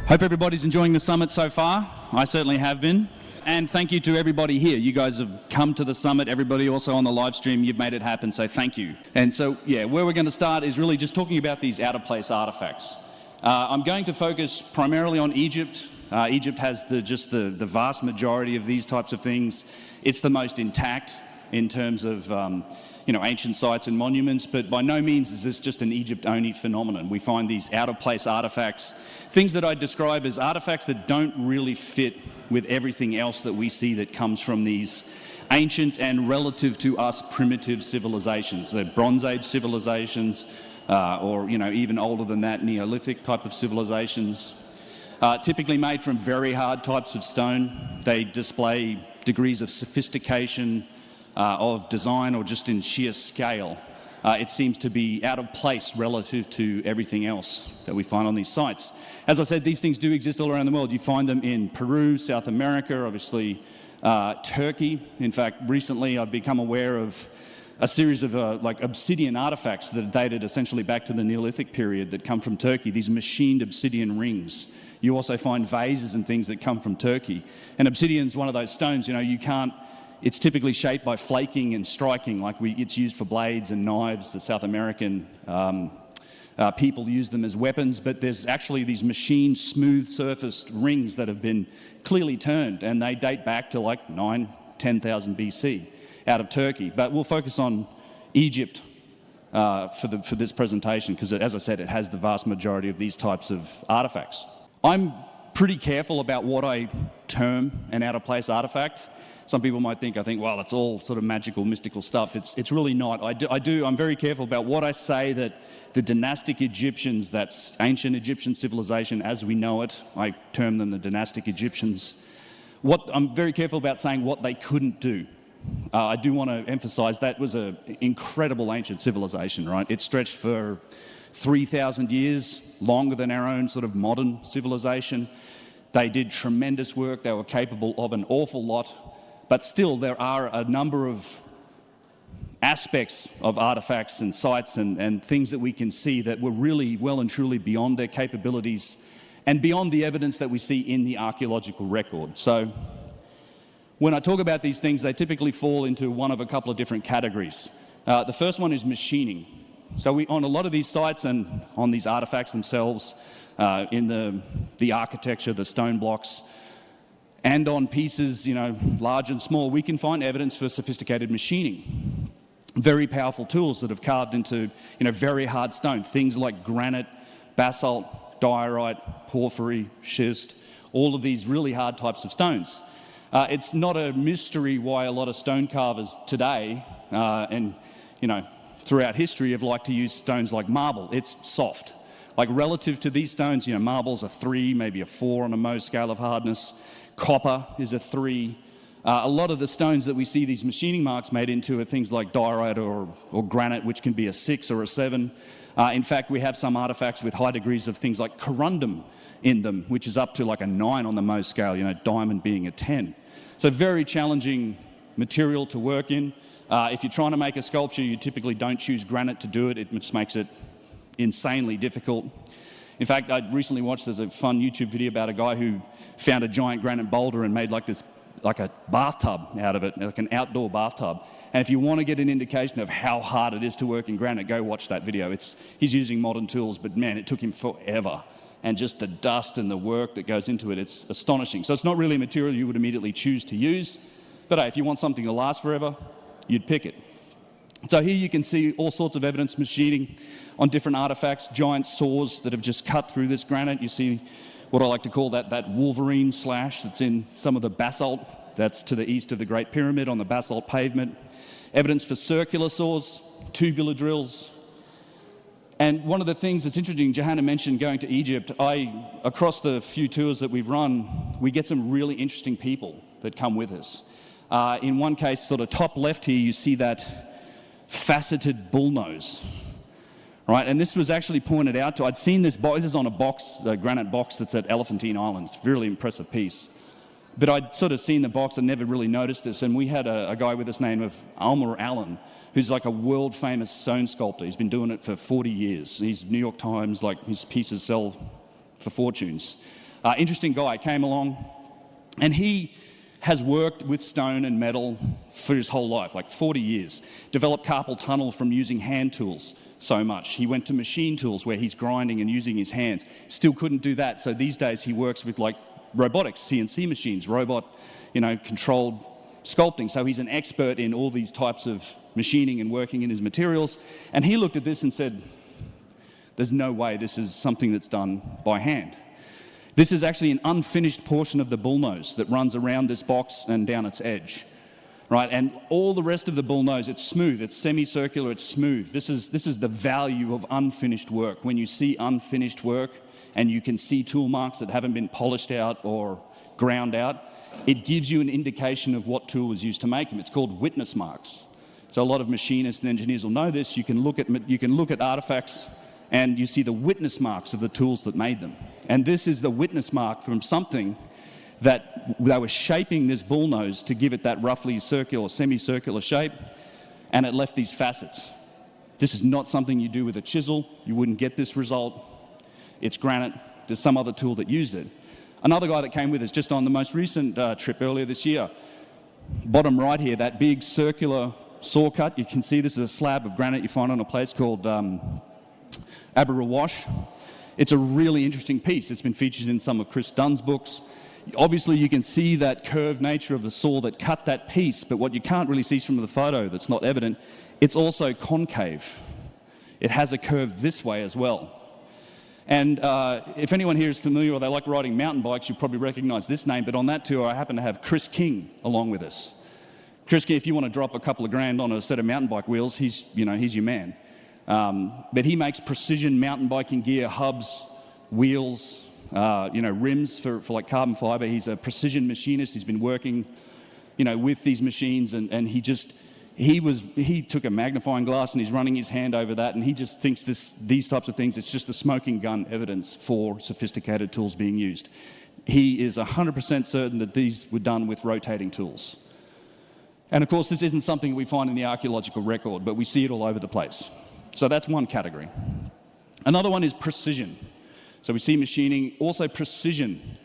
Hope everybody's enjoying the summit so far. I certainly have been. And thank you to everybody here. You guys have come to the summit. Everybody also on the live stream, you've made it happen, so thank you. And so, yeah, where we're going to start is really just talking about these out-of-place artifacts. I'm going to focus primarily on Egypt. Egypt has the vast majority of these types of things. It's the most intact in terms of ancient sites and monuments, but by no means is this just an Egypt-only phenomenon. We find these out-of-place artifacts, things that I describe as artifacts that don't really fit with everything else that we see that comes from these ancient and relative to us primitive civilizations. They're Bronze Age civilizations, or even older than that, Neolithic type of civilizations. Typically made from very hard types of stone. They display degrees of sophistication, of design, or just in sheer scale. It seems to be out of place relative to everything else that we find on these sites. As I said, these things do exist all around the world. You find them in Peru, South America, obviously Turkey. In fact, recently I've become aware of a series of obsidian artifacts that are dated essentially back to the Neolithic period that come from Turkey, these machined obsidian rings. You also find vases and things that come from Turkey. And obsidian's one of those stones, it's typically shaped by flaking and striking, it's used for blades and knives. The South American people use them as weapons, but there's actually these machined, smooth-surfaced rings that have been clearly turned, and they date back to 10,000 BC out of Turkey. But we'll focus on Egypt for this presentation, because as I said, it has the vast majority of these types of artifacts. I'm pretty careful about what I term an out-of-place artifact. Some people might think, well, it's all sort of magical, mystical stuff. It's really not. I'm very careful about what I say that the dynastic Egyptians, that's ancient Egyptian civilization as we know it, I term them the dynastic Egyptians. I'm very careful about saying what they couldn't do. I do want to emphasize that was an incredible ancient civilization, right? It stretched for 3,000 years, longer than our own sort of modern civilization. They did tremendous work. They were capable of an awful lot. But still, there are a number of aspects of artifacts and sites and things that we can see that were really well and truly beyond their capabilities and beyond the evidence that we see in the archaeological record. So when I talk about these things, they typically fall into one of a couple of different categories. The first one is machining. So on a lot of these sites and on these artifacts themselves, in the architecture, the stone blocks, and on pieces, large and small, we can find evidence for sophisticated machining. Very powerful tools that have carved into, very hard stone. Things like granite, basalt, diorite, porphyry, schist, all of these really hard types of stones. It's not a mystery why a lot of stone carvers today, throughout history, have liked to use stones like marble. It's soft. Relative to these stones, marble's a 3, maybe a 4 on a Mohs scale of hardness. Copper is a 3. A lot of the stones that we see these machining marks made into are things like diorite or granite, which can be a 6 or a 7. In fact, we have some artifacts with high degrees of things like corundum in them, which is up to a 9 on the Mohs scale, diamond being a 10. So very challenging material to work in. If you're trying to make a sculpture, you typically don't choose granite to do it. It just makes it insanely difficult. In fact, I recently watched, there's a fun YouTube video about a guy who found a giant granite boulder and made a bathtub out of it, like an outdoor bathtub. And if you want to get an indication of how hard it is to work in granite, go watch that video. He's using modern tools, but man, it took him forever. And just the dust and the work that goes into it, it's astonishing. So it's not really a material you would immediately choose to use. But hey, if you want something to last forever, you'd pick it. So here you can see all sorts of evidence machining on different artifacts, giant saws that have just cut through this granite. You see what I like to call that Wolverine slash that's in some of the basalt that's to the east of the Great Pyramid on the basalt pavement. Evidence for circular saws, tubular drills. And one of the things that's interesting, Johanna mentioned going to Egypt. Across the few tours that we've run, we get some really interesting people that come with us. In one case, sort of top left here, you see that faceted bullnose, right? And this was actually pointed out to, I'd seen this box, this is on a granite box that's at Elephantine Island. It's a really impressive piece. But I'd sort of seen the box and never really noticed this. And we had a guy with us named Almer Allen, who's like a world famous stone sculptor. He's been doing it for 40 years. He's New York Times, his pieces sell for fortunes. Interesting guy, came along, and he has worked with stone and metal for his whole life, like 40 years. Developed carpal tunnel from using hand tools so much. He went to machine tools where he's grinding and using his hands. Still couldn't do that, so these days he works with like robotics, CNC machines, controlled sculpting. So he's an expert in all these types of machining and working in his materials. And he looked at this and said, there's no way this is something that's done by hand. This is actually an unfinished portion of the bullnose that runs around this box and down its edge, right? And all the rest of the bullnose, it's smooth, it's semicircular, it's smooth. This is the value of unfinished work. When you see unfinished work and you can see tool marks that haven't been polished out or ground out, it gives you an indication of what tool was used to make them. It's called witness marks. So a lot of machinists and engineers will know this. You can look at artifacts and you see the witness marks of the tools that made them. And this is the witness mark from something that they were shaping this bullnose to give it that roughly circular, semicircular shape, and it left these facets. This is not something you do with a chisel. You wouldn't get this result. It's granite. There's some other tool that used it. Another guy that came with us just on the most recent trip earlier this year, bottom right here, that big circular saw cut, you can see this is a slab of granite you find on a place called Aberrawash. It's a really interesting piece. It's been featured in some of Chris Dunn's books. Obviously, you can see that curved nature of the saw that cut that piece, but what you can't really see from the photo that's not evident, it's also concave. It has a curve this way as well. And if anyone here is familiar or they like riding mountain bikes, you'll probably recognize this name, but on that tour, I happen to have Chris King along with us. Chris King, if you want to drop a couple of grand on a set of mountain bike wheels, he's your man. But he makes precision mountain biking gear, hubs, wheels, rims for like carbon fiber. He's a precision machinist. He's been working, with these machines, and he took a magnifying glass and he's running his hand over that, and he just thinks these types of things, it's just a smoking gun evidence for sophisticated tools being used. He is 100% certain that these were done with rotating tools. And of course, this isn't something we find in the archaeological record, but we see it all over the place. So that's one category. Another one is precision. So we see machining. Also, precision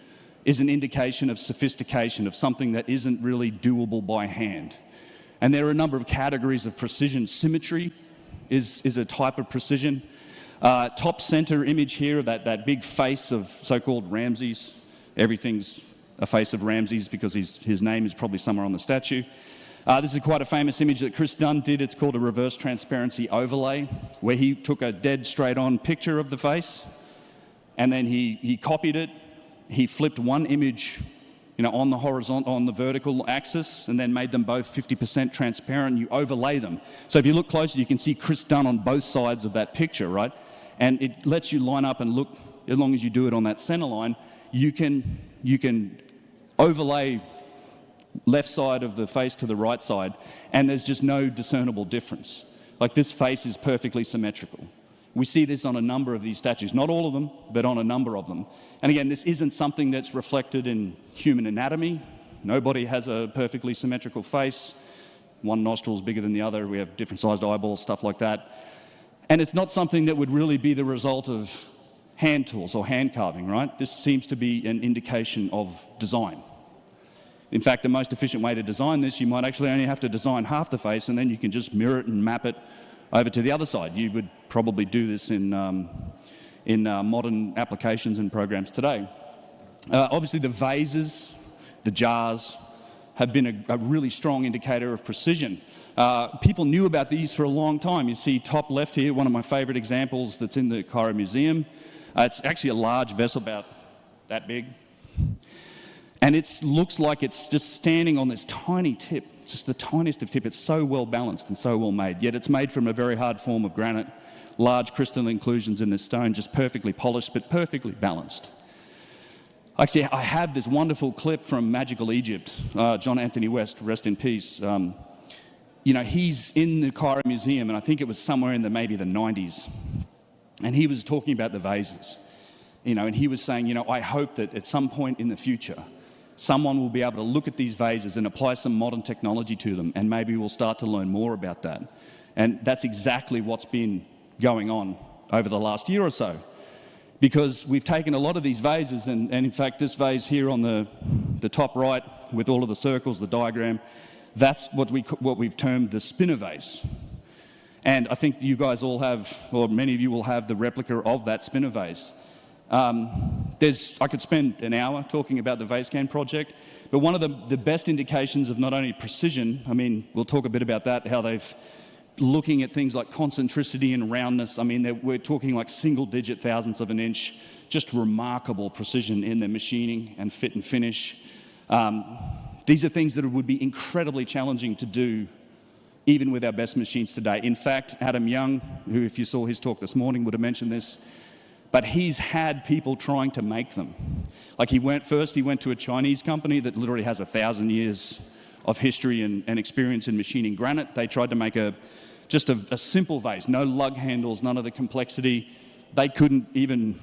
is an indication of sophistication, of something that isn't really doable by hand. And there are a number of categories of precision. Symmetry is a type of precision. Top center image here, that big face of so-called Ramses. Everything's a face of Ramses because his name is probably somewhere on the statue. This is quite a famous image that Chris Dunn did. It's called a reverse transparency overlay, where he took a dead straight-on picture of the face, and then he copied it. He flipped one image, on the horizontal, on the vertical axis, and then made them both 50% transparent. You overlay them. So if you look closer, you can see Chris Dunn on both sides of that picture, right? And it lets you line up and look. As long as you do it on that center line, you can overlay left side of the face to the right side, and there's just no discernible difference. Like, this face is perfectly symmetrical. We see this on a number of these statues, not all of them, but on a number of them. And again, this isn't something that's reflected in human anatomy. Nobody has a perfectly symmetrical face. One nostril is bigger than the other. We have different sized eyeballs, stuff like that. And it's not something that would really be the result of hand tools or hand carving, right? This seems to be an indication of design. In fact, the most efficient way to design this, you might actually only have to design half the face, and then you can just mirror it and map it over to the other side. You would probably do this in modern applications and programs today. Obviously, the vases, the jars, have been a really strong indicator of precision. People knew about these for a long time. You see top left here, one of my favorite examples that's in the Cairo Museum. It's actually a large vessel about that big. And it looks like it's just standing on this tiny tip, just the tiniest of tip. It's so well balanced and so well made, yet it's made from a very hard form of granite, large crystal inclusions in this stone, just perfectly polished, but perfectly balanced. Actually, I have this wonderful clip from Magical Egypt. John Anthony West, rest in peace. He's in the Cairo Museum, and I think it was somewhere in maybe the 90s. And he was talking about the vases, and he was saying, I hope that at some point in the future, someone will be able to look at these vases and apply some modern technology to them, and maybe we'll start to learn more about that. And that's exactly what's been going on over the last year or so. because we've taken a lot of these vases, and in fact this vase here on the top right with all of the circles, the diagram, that's what we've termed the spinner vase. And I think you guys all have, or many of you will have, the replica of that spinner vase. I could spend an hour talking about the VaseScan project, but one of the best indications of not only precision, I mean, we'll talk a bit about that, how they've looking at things like concentricity and roundness. I mean, we're talking like single-digit thousandths of an inch, just remarkable precision in their machining and fit and finish. These are things that would be incredibly challenging to do even with our best machines today. In fact, Adam Young, who if you saw his talk this morning would have mentioned this, but he's had people trying to make them. Like he went to a Chinese company that literally has 1,000 years of history and experience in machining granite. They tried to make just a simple vase, no lug handles, none of the complexity. They couldn't even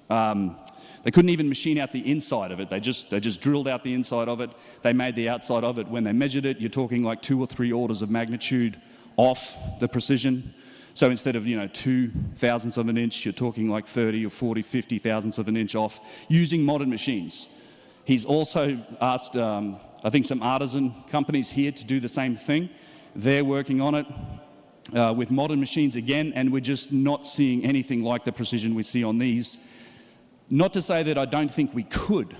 machine out the inside of it. They just drilled out the inside of it. They made the outside of it. When they measured it, you're talking like 2 or 3 orders of magnitude off the precision. So instead of 2 thousandths of an inch, you're talking like 30 or 40, 50 thousandths of an inch off using modern machines. He's also asked, I think, some artisan companies here to do the same thing. They're working on it with modern machines again, and we're just not seeing anything like the precision we see on these. Not to say that I don't think we could.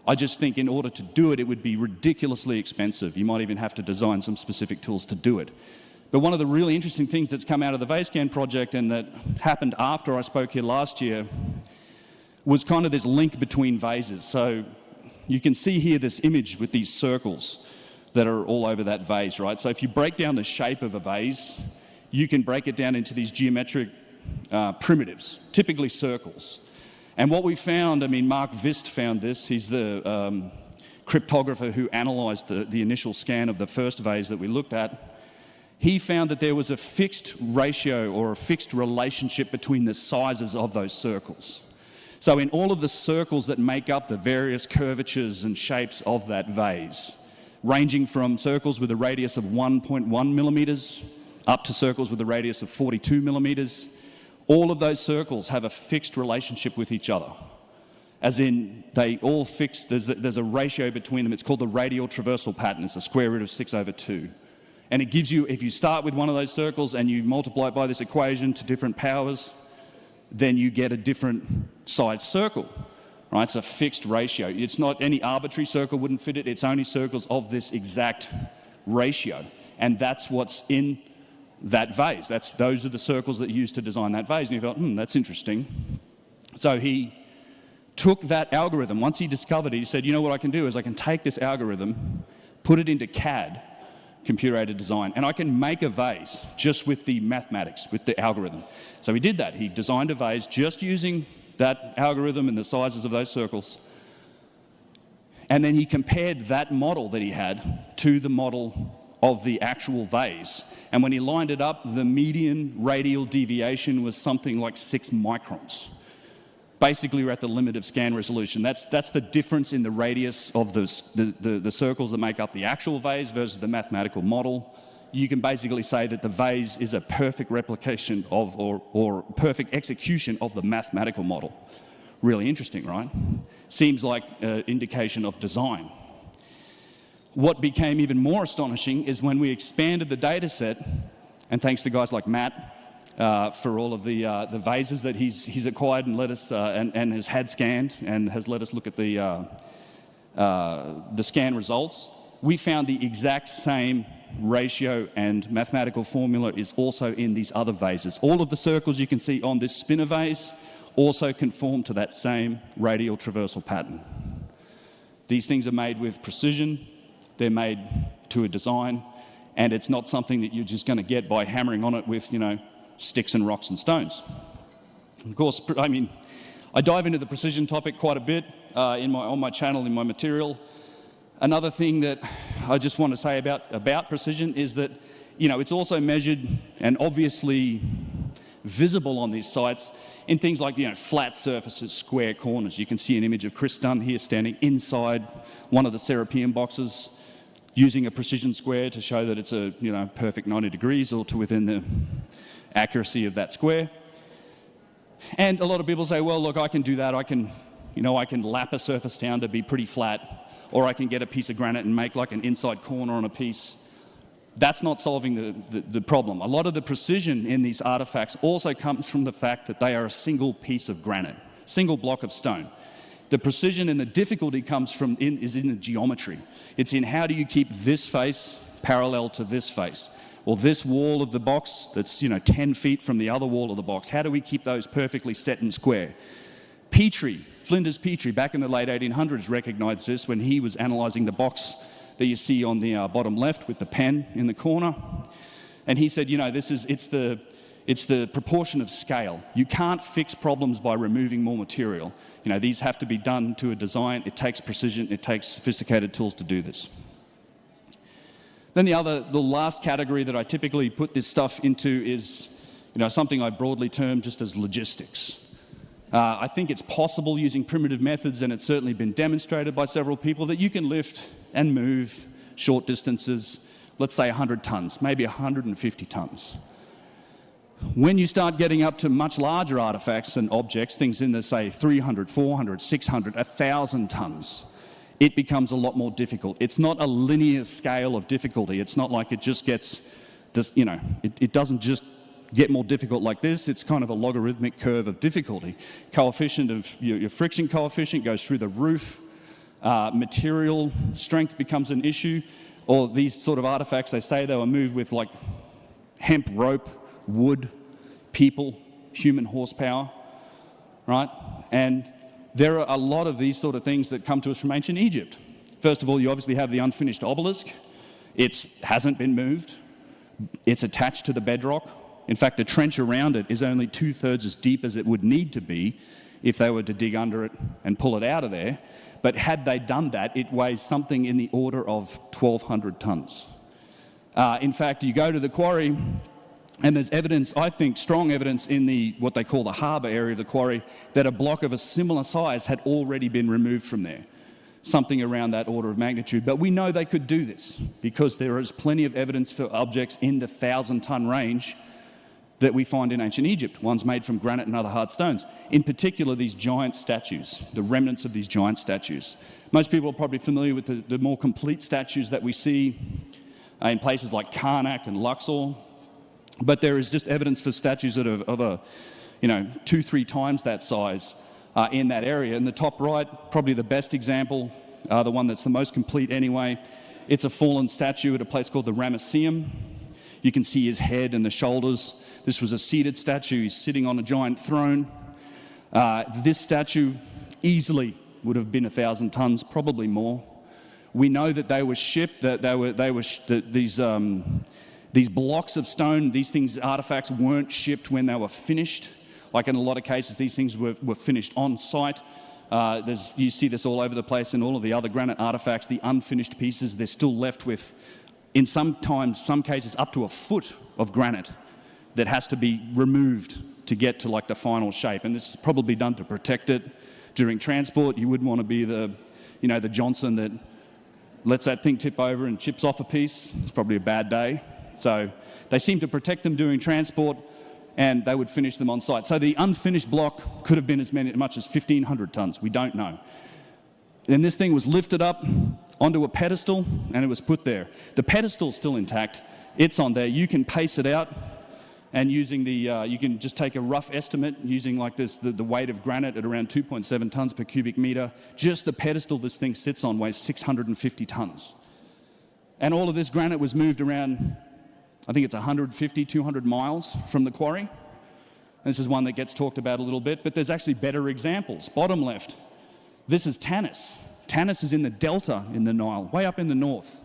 I just think in order to do it, it would be ridiculously expensive. You might even have to design some specific tools to do it. But one of the really interesting things that's come out of the VaseScan project and that happened after I spoke here last year was kind of this link between vases. So you can see here this image with these circles that are all over that vase, right? So if you break down the shape of a vase, you can break it down into these geometric primitives, typically circles. And what we found, I mean, Mark Vist found this. He's the cryptographer who analysed the initial scan of the first vase that we looked at. He found that there was a fixed ratio or a fixed relationship between the sizes of those circles. So in all of the circles that make up the various curvatures and shapes of that vase, ranging from circles with a radius of 1.1 millimeters up to circles with a radius of 42 millimeters, all of those circles have a fixed relationship with each other. As in, they all fix, there's a ratio between them. It's called the radial traversal pattern. It's a square root of 6/2. And it gives you, if you start with one of those circles and you multiply it by this equation to different powers, then you get a different size circle, right? It's a fixed ratio. It's not any arbitrary circle wouldn't fit it. It's only circles of this exact ratio. And that's what's in that vase. Those are the circles that you used to design that vase. And you thought, that's interesting. So he took that algorithm. Once he discovered it, he said, you know what I can do is I can take this algorithm, put it into CAD, computer-aided design, and I can make a vase just with the mathematics, with the algorithm. So he did that. He designed a vase just using that algorithm and the sizes of those circles. And then he compared that model that he had to the model of the actual vase. And when he lined it up, the median radial deviation was something like 6 microns. Basically, we're at the limit of scan resolution. That's the difference in the radius of the circles that make up the actual vase versus the mathematical model. You can basically say that the vase is a perfect replication of, or perfect execution of the mathematical model. Really interesting, right? Seems like an indication of design. What became even more astonishing is when we expanded the data set, and thanks to guys like Matt, for all of the vases that he's acquired and let us and has had scanned and has let us look at the scan results, we found the exact same ratio and mathematical formula is also in these other vases. All of the circles you can see on this spinner vase also conform to that same radial traversal pattern. These things are made with precision. They're made to a design, and it's not something that you're just going to get by hammering on it with, sticks and rocks and stones. Of course, I mean, I dive into the precision topic quite a bit on my channel, in my material. Another thing that I just want to say about precision is that, it's also measured and obviously visible on these sites in things like, flat surfaces, square corners. You can see an image of Chris Dunn here standing inside one of the Serapeum boxes using a precision square to show that it's a, perfect 90 degrees or to within the accuracy of that square. And a lot of people say, well, look, I can do that. I can lap a surface down to be pretty flat, or I can get a piece of granite and make like an inside corner on a piece. That's not solving the problem. A lot of the precision in these artifacts also comes from the fact that they are a single piece of granite, single block of stone. The precision and the difficulty is in the geometry. It's in how do you keep this face parallel to this face, or this wall of the box that's 10 feet from the other wall of the box. How do we keep those perfectly set and square? Flinders Petrie, back in the late 1800s, recognized this when he was analyzing the box that you see on the bottom left with the pen in the corner. And he said, it's the proportion of scale. You can't fix problems by removing more material. These have to be done to a design. It takes precision. It takes sophisticated tools to do this. Then the last category that I typically put this stuff into is, something I broadly term just as logistics. I think it's possible using primitive methods, and it's certainly been demonstrated by several people, that you can lift and move short distances, let's say 100 tons, maybe 150 tons. When you start getting up to much larger artifacts and objects, things in the, say, 300, 400, 600, 1,000 tons, it becomes a lot more difficult. It's not a linear scale of difficulty. It's not like it just gets this, it doesn't just get more difficult like this. It's kind of a logarithmic curve of difficulty. Coefficient of your friction coefficient goes through the roof. Material strength becomes an issue. Or these sort of artifacts, they say they were moved with like hemp rope, wood, people, human horsepower, right? And there are a lot of these sort of things that come to us from ancient Egypt. First of all, you obviously have the unfinished obelisk. It hasn't been moved. It's attached to the bedrock. In fact, the trench around it is only 2/3 as deep as it would need to be if they were to dig under it and pull it out of there. But had they done that, it weighs something in the order of 1,200 tons. In fact, you go to the quarry, and there's evidence, I think, strong evidence in what they call the harbour area of the quarry, that a block of a similar size had already been removed from there. Something around that order of magnitude. But we know they could do this because there is plenty of evidence for objects in the 1,000-ton range that we find in ancient Egypt, ones made from granite and other hard stones. In particular, these giant statues, the remnants of these giant statues. Most people are probably familiar with the more complete statues that we see in places like Karnak and Luxor. But there is just evidence for statues that are of a 2-3 times that size in that area. In the top right, probably the best example, the one that's the most complete anyway, it's a fallen statue at a place called the Ramesseum. You can see his head and the shoulders. This was a seated statue. He's sitting on a giant throne. This statue easily would have been 1,000 tons, probably more. We know that they were shipped, that these blocks of stone, these artifacts weren't shipped when they were finished. Like in a lot of cases, these things were finished on site. You see this all over the place in all of the other granite artifacts, the unfinished pieces, they're still left with, in some cases, up to a foot of granite that has to be removed to get to like the final shape. And this is probably done to protect it during transport. You wouldn't want to be the Johnson that lets that thing tip over and chips off a piece. It's probably a bad day. So they seem to protect them during transport, and they would finish them on site. So the unfinished block could have been as much as 1,500 tons. We don't know. Then this thing was lifted up onto a pedestal, and it was put there. The pedestal's still intact. It's on there. You can pace it out, and using you can just take a rough estimate using like this, the weight of granite at around 2.7 tons per cubic meter. Just the pedestal this thing sits on weighs 650 tons. And all of this granite was moved around, I think it's 150, 200 miles from the quarry. And this is one that gets talked about a little bit, but there's actually better examples. Bottom left, this is Tanis. Tanis is in the delta in the Nile, way up in the north.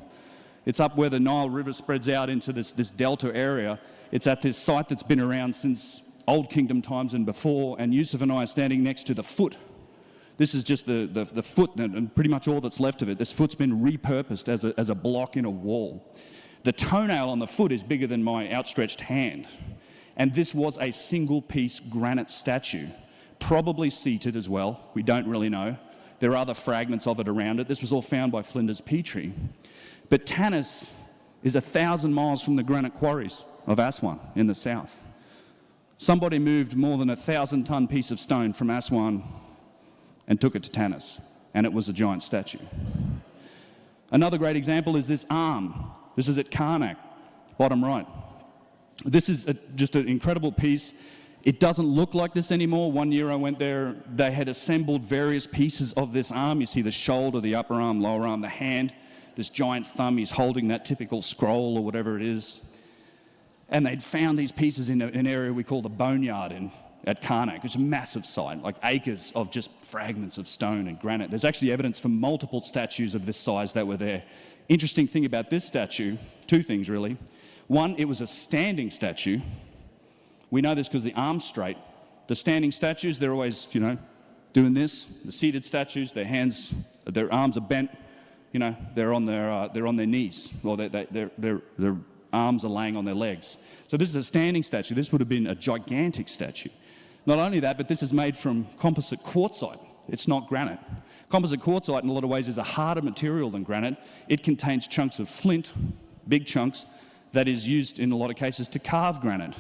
It's up where the Nile River spreads out into this delta area. It's at this site that's been around since Old Kingdom times and before, and Yusuf and I are standing next to the foot. This is just the foot and pretty much all that's left of it. This foot's been repurposed as a block in a wall. The toenail on the foot is bigger than my outstretched hand. And this was a single-piece granite statue, probably seated as well. We don't really know. There are other fragments of it around it. This was all found by Flinders Petrie. But Tanis is 1,000 miles from the granite quarries of Aswan in the south. Somebody moved more than 1,000-ton piece of stone from Aswan and took it to Tanis, and it was a giant statue. Another great example is this arm. This is at Kerkwyk, bottom right. This is just an incredible piece. It doesn't look like this anymore. One year I went there, they had assembled various pieces of this arm. You see the shoulder, the upper arm, lower arm, the hand, this giant thumb. He's holding that typical scroll or whatever it is. And they'd found these pieces in an area we call the Boneyard at Kerkwyk. It's a massive site, like acres of just fragments of stone and granite. There's actually evidence from multiple statues of this size that were there. Interesting thing about this statue, two things really. One, it was a standing statue. We know this because the arm's straight. The standing statues, they're always, doing this. The seated statues, their arms are bent. They're on their knees, or their arms are laying on their legs. So this is a standing statue. This would have been a gigantic statue. Not only that, but this is made from composite quartzite. It's not granite. Composite quartzite, in a lot of ways, is a harder material than granite. It contains chunks of flint, big chunks, that is used in a lot of cases to carve granite.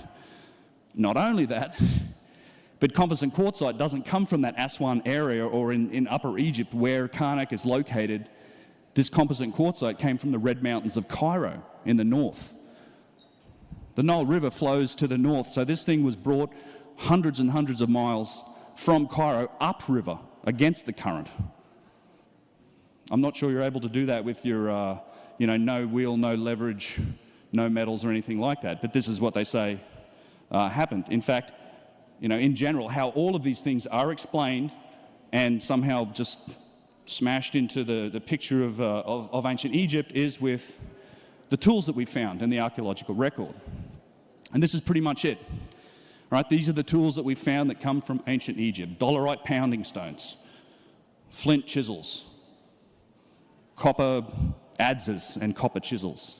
Not only that, but composite quartzite doesn't come from that Aswan area or in Upper Egypt where Kerkwyk is located. This composite quartzite came from the Red Mountains of Cairo in the north. The Nile River flows to the north, so this thing was brought hundreds and hundreds of miles from Cairo upriver against the current. I'm not sure you're able to do that with your, no wheel, no leverage, no metals or anything like that, but this is what they say happened. In fact, in general, how all of these things are explained and somehow just smashed into the picture of ancient Egypt is with the tools that we found in the archaeological record. And this is pretty much it. Right? These are the tools that we found that come from ancient Egypt. Dolerite pounding stones, flint chisels, copper adzes and copper chisels.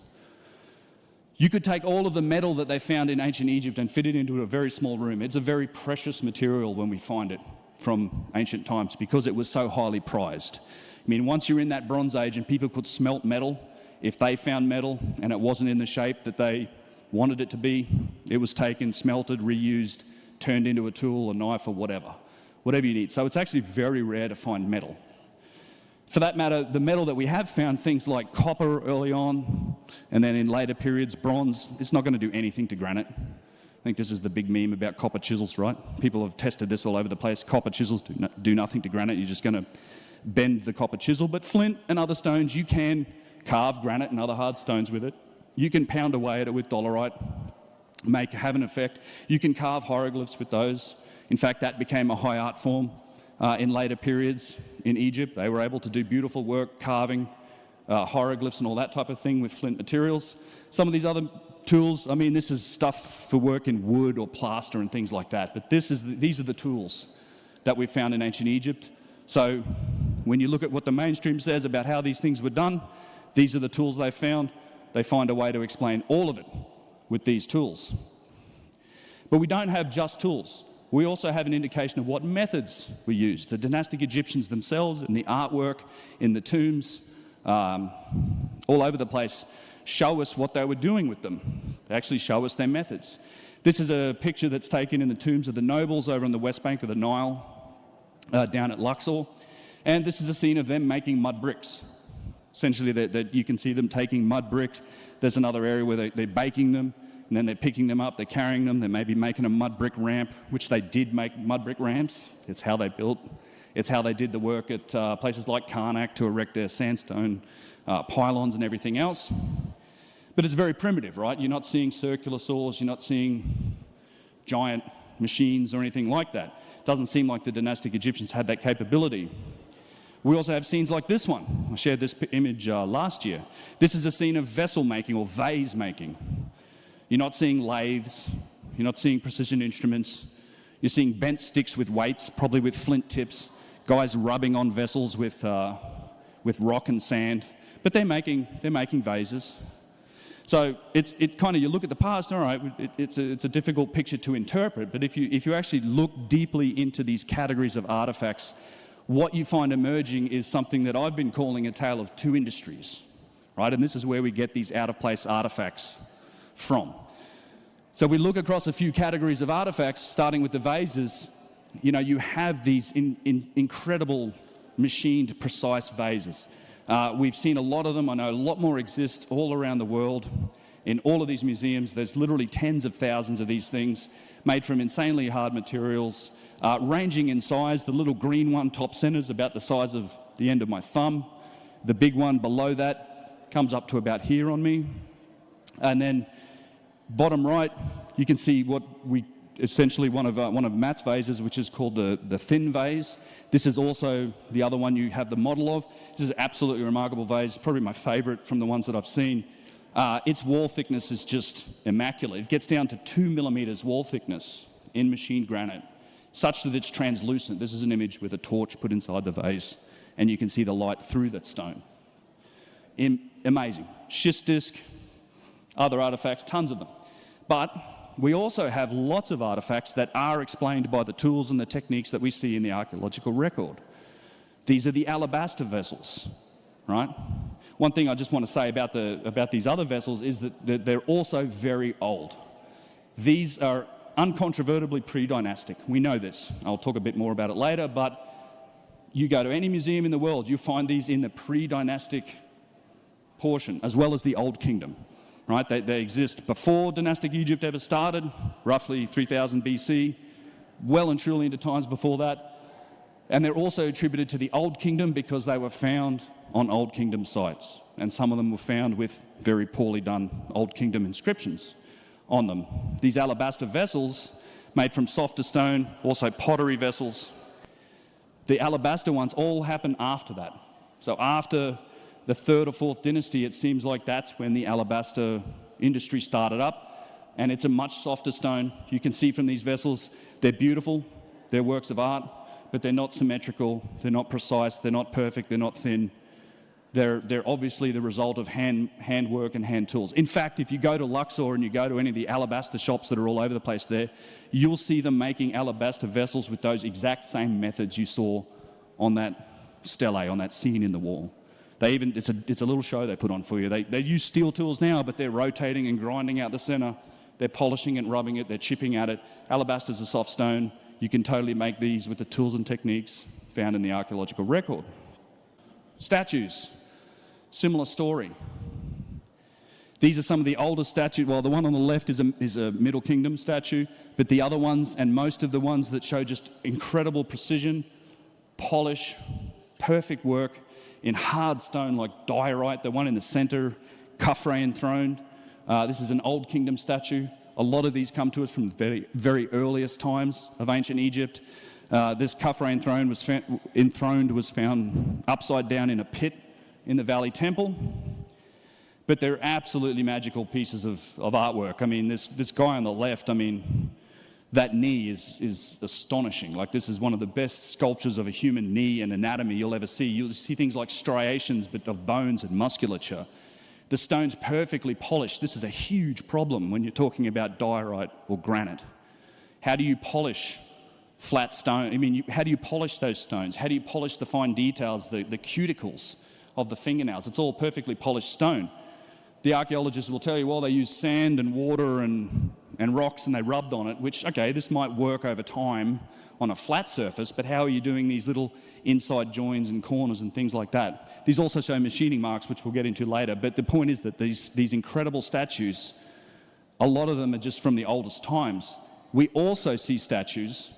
You could take all of the metal that they found in ancient Egypt and fit it into a very small room. It's a very precious material when we find it from ancient times because it was so highly prized. I mean, once you're in that Bronze Age and people could smelt metal, if they found metal and it wasn't in the shape that they wanted it to be, it was taken, smelted, reused, turned into a tool, a knife, or whatever you need. So it's actually very rare to find metal. For that matter, the metal that we have found, things like copper early on, and then in later periods, bronze, it's not going to do anything to granite. I think this is the big meme about copper chisels, right? People have tested this all over the place. Copper chisels do nothing to granite. You're just going to bend the copper chisel. But flint and other stones, you can carve granite and other hard stones with it. You can pound away at it with dolerite, have an effect. You can carve hieroglyphs with those. In fact, that became a high art form in later periods in Egypt. They were able to do beautiful work, carving hieroglyphs and all that type of thing with flint materials. Some of these other tools, this is stuff for work in wood or plaster and things like that. But these are the tools that we found in ancient Egypt. So when you look at what the mainstream says about how these things were done, these are the tools they found. They find a way to explain all of it with these tools. But we don't have just tools. We also have an indication of what methods were used. The dynastic Egyptians themselves, in the artwork, in the tombs, all over the place, show us what they were doing with them. They actually show us their methods. This is a picture that's taken in the tombs of the nobles over on the west bank of the Nile, down at Luxor. And this is a scene of them making mud bricks. Essentially, that you can see them taking mud bricks. There's another area where they're baking them, and then they're picking them up, they're carrying them, they're maybe making a mud brick ramp, which they did make mud brick ramps. It's how they built. It's how they did the work at places like Kerkwyk to erect their sandstone pylons and everything else. But it's very primitive, right? You're not seeing circular saws, you're not seeing giant machines or anything like that. It doesn't seem like the dynastic Egyptians had that capability. We also have scenes like this one. I shared this image last year. This is a scene of vessel making or vase making. You're not seeing lathes, you're not seeing precision instruments, you're seeing bent sticks with weights, probably with flint tips, guys rubbing on vessels with rock and sand, but they're making vases. So you look at the past, all right, it's a difficult picture to interpret, but if you actually look deeply into these categories of artifacts, what you find emerging is something that I've been calling a tale of two industries, right? And this is where we get these out-of-place artifacts from. So we look across a few categories of artifacts, starting with the vases. You know, you have these incredible machined, precise vases. We've seen a lot of them. I know a lot more exist all around the world. In all of these museums, there's literally tens of thousands of these things made from insanely hard materials, ranging in size. The little green one top center is about the size of the end of my thumb. The big one below that comes up to about here on me. And then bottom right, you can see what we essentially one of Matt's vases, which is called the thin vase. This is also the other one you have the model of. This is an absolutely remarkable vase, probably my favorite from the ones that I've seen. Its wall thickness is just immaculate. It gets down to 2 millimeters wall thickness in machined granite, such that it's translucent. This is an image with a torch put inside the vase, and you can see the light through that stone. Amazing. Schist disc, other artifacts, tons of them. But we also have lots of artifacts that are explained by the tools and the techniques that we see in the archaeological record. These are the alabaster vessels, right? One thing I just want to say about these other vessels is that they're also very old. These are uncontrovertibly pre-dynastic. We know this. I'll talk a bit more about it later, but you go to any museum in the world, you find these in the pre-dynastic portion, as well as the Old Kingdom. Right? They exist before dynastic Egypt ever started, roughly 3000 BC, well and truly into times before that. And they're also attributed to the Old Kingdom because they were found on Old Kingdom sites. And some of them were found with very poorly done Old Kingdom inscriptions on them. These alabaster vessels, made from softer stone, also pottery vessels. The alabaster ones all happen after that. So after the 3rd or 4th dynasty, it seems like that's when the alabaster industry started up, and it's a much softer stone. You can see from these vessels, they're beautiful, they're works of art, but they're not symmetrical, they're not precise, they're not perfect, they're not thin. They're obviously the result of handwork and hand tools. In fact, if you go to Luxor and you go to any of the alabaster shops that are all over the place there, you'll see them making alabaster vessels with those exact same methods you saw on that stele, on that scene in the wall. It's a little show they put on for you. They use steel tools now, but they're rotating and grinding out the center. They're polishing and rubbing it. They're chipping at it. Alabaster's a soft stone. You can totally make these with the tools and techniques found in the archaeological record. Statues, similar story. These are some of the oldest statues. Well, the one on the left is a Middle Kingdom statue, but the other ones, and most of the ones that show just incredible precision, polish, perfect work, in hard stone like diorite, the one in the center, Khafre enthroned. This is an Old Kingdom statue. A lot of these come to us from the very, very earliest times of ancient Egypt. This Khafre enthroned was found upside down in a pit in the Valley Temple. But they're absolutely magical pieces of artwork. I mean, this guy on the left, I mean, that knee is astonishing. Like, this is one of the best sculptures of a human knee and anatomy you'll ever see. You'll see things like striations but of bones and musculature. The stone's perfectly polished. This is a huge problem when you're talking about diorite or granite. How do you polish flat stone? I mean, how do you polish those stones? How do you polish the fine details, the cuticles of the fingernails? It's all perfectly polished stone. The archaeologists will tell you, well, they use sand and water and rocks and they rubbed on it, which, okay, this might work over time on a flat surface, but how are you doing these little inside joins and corners and things like that? These also show machining marks, which we'll get into later, but the point is that these incredible statues, a lot of them are just from the oldest times. We also see statues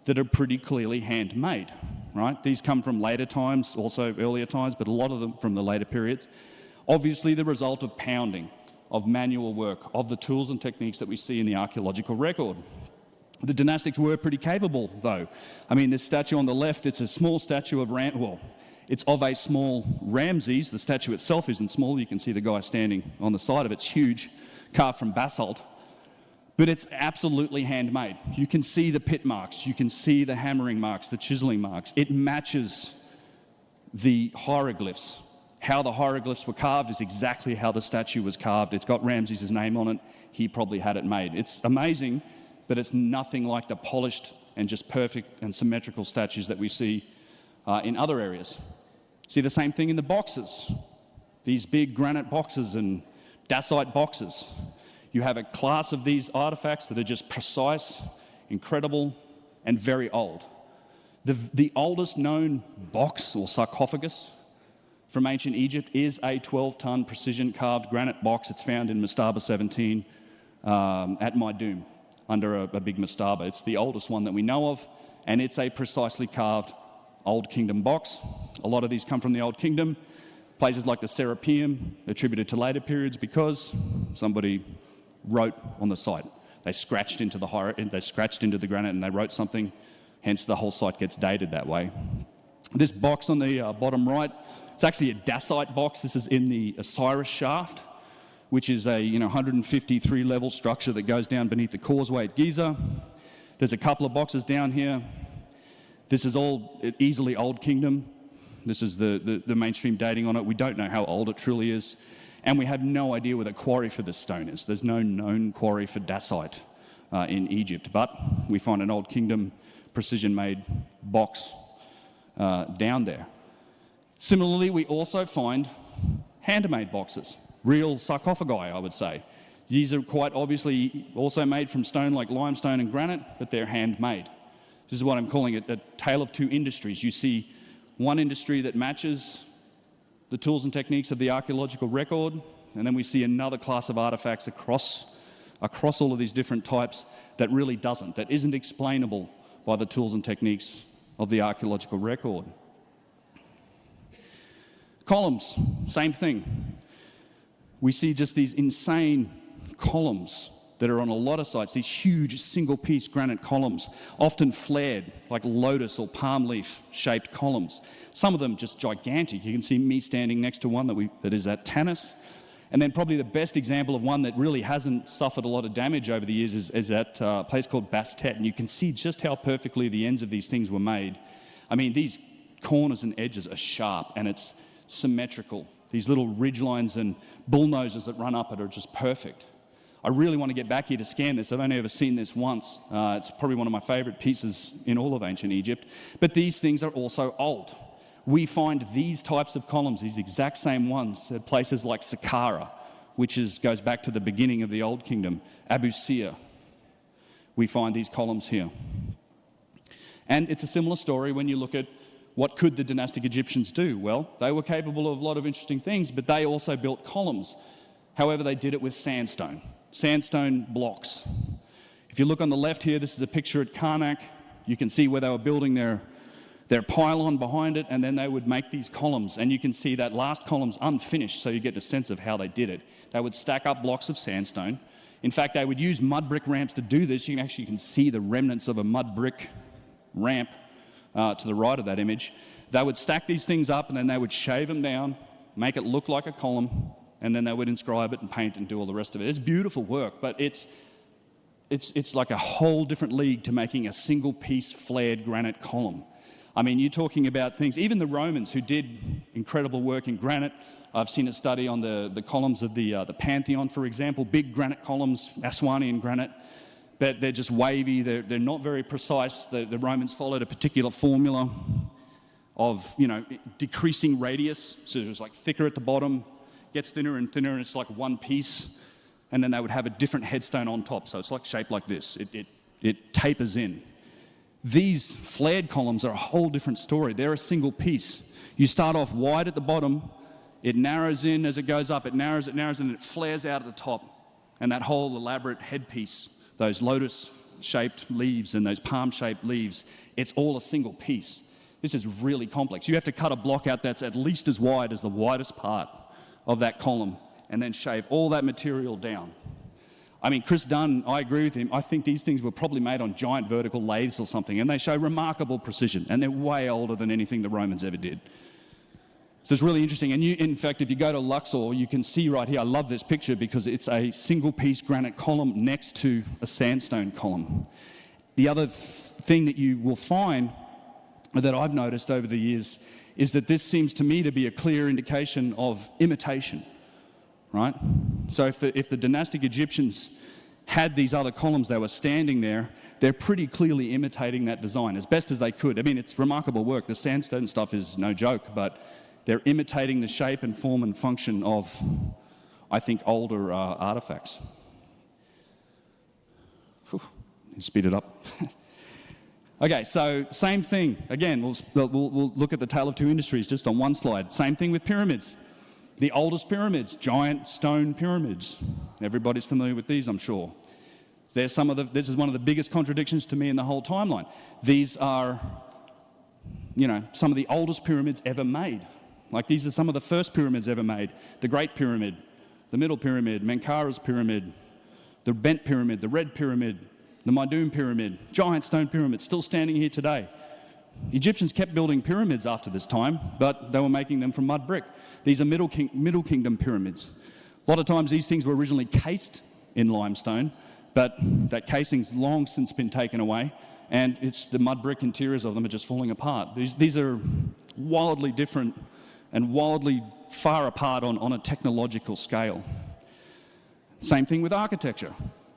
that are pretty clearly handmade, right? These come from later times, also earlier times, but a lot of them from the later periods. Obviously the result of pounding, of manual work, of the tools and techniques that we see in the archaeological record. The dynastics were pretty capable, though. I mean, this statue on the left, it's a small statue of it's of a small Ramses. The statue itself isn't small. You can see the guy standing on the side of it. It's huge, carved from basalt. But it's absolutely handmade. You can see the pit marks. You can see the hammering marks, the chiseling marks. It matches the hieroglyphs. How the hieroglyphs were carved is exactly how the statue was carved. It's got Ramses' name on it. He probably had it made. It's amazing, but it's nothing like the polished and just perfect and symmetrical statues that we see in other areas. See the same thing in the boxes. These big granite boxes and dacite boxes. you have a class of these artifacts that are just precise, incredible, and very old. The oldest known box or sarcophagus from ancient Egypt is a 12-ton precision-carved granite box. It's found in Mastaba 17 at Maidoom, under a big mastaba. It's the oldest one that we know of, and it's a precisely carved Old Kingdom box. A lot of these come from the Old Kingdom. Places like the Serapeum, attributed to later periods because somebody wrote on the site. They scratched into the granite and they wrote something, hence the whole site gets dated that way. This box on the bottom right, it's actually a dacite box. This is in the Osiris shaft, which is a 153-level structure that goes down beneath the causeway at Giza. There's a couple of boxes down here. This is all easily Old Kingdom. This is the mainstream dating on it. We don't know how old it truly is. And we have no idea where the quarry for this stone is. There's no known quarry for dacite in Egypt. But we find an Old Kingdom precision-made box down there. Similarly, we also find handmade boxes. Real sarcophagi, I would say. These are quite obviously also made from stone like limestone and granite, but they're handmade. This is what I'm calling a tale of two industries. You see one industry that matches the tools and techniques of the archaeological record, and then we see another class of artifacts across all of these different types that really doesn't, that isn't explainable by the tools and techniques of the archaeological record. Columns, same thing. We see just these insane columns that are on a lot of sites, these huge single-piece granite columns, often flared, like lotus or palm leaf-shaped columns. Some of them just gigantic. You can see me standing next to one that is at Tanis. And then probably the best example of one that really hasn't suffered a lot of damage over the years is at a place called Bastet. And you can see just how perfectly the ends of these things were made. I mean, these corners and edges are sharp, and it's symmetrical. These little ridge lines and bull noses that run up it are just perfect. I really want to get back here to scan this. I've only ever seen this once. It's probably one of my favorite pieces in all of ancient Egypt. But these things are also old. We find these types of columns, these exact same ones, at places like Saqqara, which goes back to the beginning of the Old Kingdom, Abu Sir. We find these columns here. And it's a similar story when you look at what could the dynastic Egyptians do? Well, they were capable of a lot of interesting things, but they also built columns. However, they did it with sandstone blocks. If you look on the left here, this is a picture at Karnak. You can see where they were building their pylon behind it, and then they would make these columns. And you can see that last column's unfinished, so you get a sense of how they did it. They would stack up blocks of sandstone. In fact, they would use mud brick ramps to do this. You can see the remnants of a mud brick ramp to the right of that image. They would stack these things up, and then they would shave them down, make it look like a column, and then they would inscribe it and paint and do all the rest of it. It's beautiful work, but it's like a whole different league to making a single piece flared granite column. I mean, you're talking about things, even the Romans who did incredible work in granite. I've seen a study on the columns of the Pantheon, for example, big granite columns, Aswanian granite, but they're just wavy, they're not very precise. The Romans followed a particular formula of, decreasing radius, so it was like thicker at the bottom, gets thinner and thinner, and it's like one piece, and then they would have a different headstone on top, so it's like shaped like this. It tapers in. These flared columns are a whole different story. They're a single piece. You start off wide at the bottom, it narrows in as it goes up, it narrows, and then it flares out at the top, and that whole elaborate headpiece, those lotus-shaped leaves and those palm-shaped leaves, it's all a single piece. This is really complex. You have to cut a block out that's at least as wide as the widest part of that column, and then shave all that material down. I mean, Chris Dunn, I agree with him. I think these things were probably made on giant vertical lathes or something, and they show remarkable precision, and they're way older than anything the Romans ever did. So it's really interesting. And in fact, if you go to Luxor, you can see right here, I love this picture because it's a single-piece granite column next to a sandstone column. The other thing that you will find that I've noticed over the years is that this seems to me to be a clear indication of imitation, right? So if the dynastic Egyptians had these other columns that were standing there, they're pretty clearly imitating that design as best as they could. I mean, it's remarkable work. The sandstone stuff is no joke, but they're imitating the shape and form and function of, I think, older artifacts. Whew, speed it up. Okay, so same thing. Again, we'll look at the tale of two industries just on one slide. Same thing with pyramids. The oldest pyramids, giant stone pyramids. Everybody's familiar with these, I'm sure. This is one of the biggest contradictions to me in the whole timeline. These are, some of the oldest pyramids ever made. Like, these are some of the first pyramids ever made. The Great Pyramid, the Middle Pyramid, Menkaura's Pyramid, the Bent Pyramid, the Red Pyramid, the Meidum Pyramid, giant stone pyramids, still standing here today. The Egyptians kept building pyramids after this time, but they were making them from mud brick. These are Middle Kingdom pyramids. A lot of times these things were originally cased in limestone, but that casing's long since been taken away, and it's the mud brick interiors of them are just falling apart. These are wildly different and wildly far apart on a technological scale. Same thing with architecture.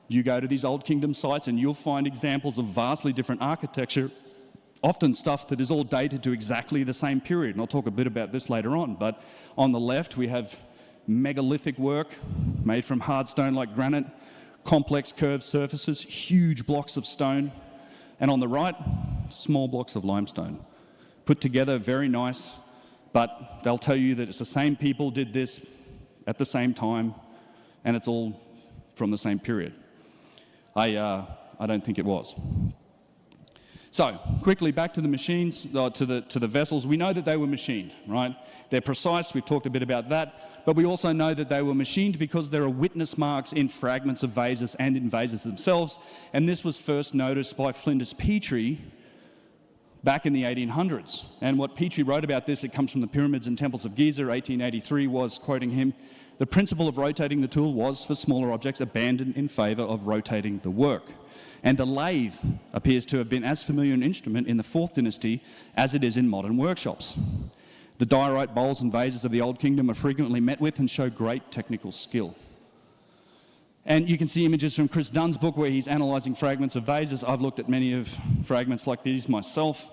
You go to these Old Kingdom sites and you'll find examples of vastly different architecture, often stuff that is all dated to exactly the same period. And I'll talk a bit about this later on. But on the left, we have megalithic work made from hard stone like granite, complex curved surfaces, huge blocks of stone. And on the right, small blocks of limestone. Put together, very nice, but they'll tell you that it's the same people did this at the same time, and it's all from the same period. I don't think it was. So, quickly back to the machines, to the vessels. We know that they were machined, right? They're precise, we've talked a bit about that, but we also know that they were machined because there are witness marks in fragments of vases and in vases themselves, and this was first noticed by Flinders Petrie back in the 1800s. And what Petrie wrote about this, it comes from the Pyramids and Temples of Giza, 1883, was, quoting him, "The principle of rotating the tool was, for smaller objects, abandoned in favour of rotating the work. And the lathe appears to have been as familiar an instrument in the 4th dynasty as it is in modern workshops. The diorite bowls and vases of the Old Kingdom are frequently met with and show great technical skill." And you can see images from Chris Dunn's book where he's analysing fragments of vases. I've looked at many of fragments like these myself.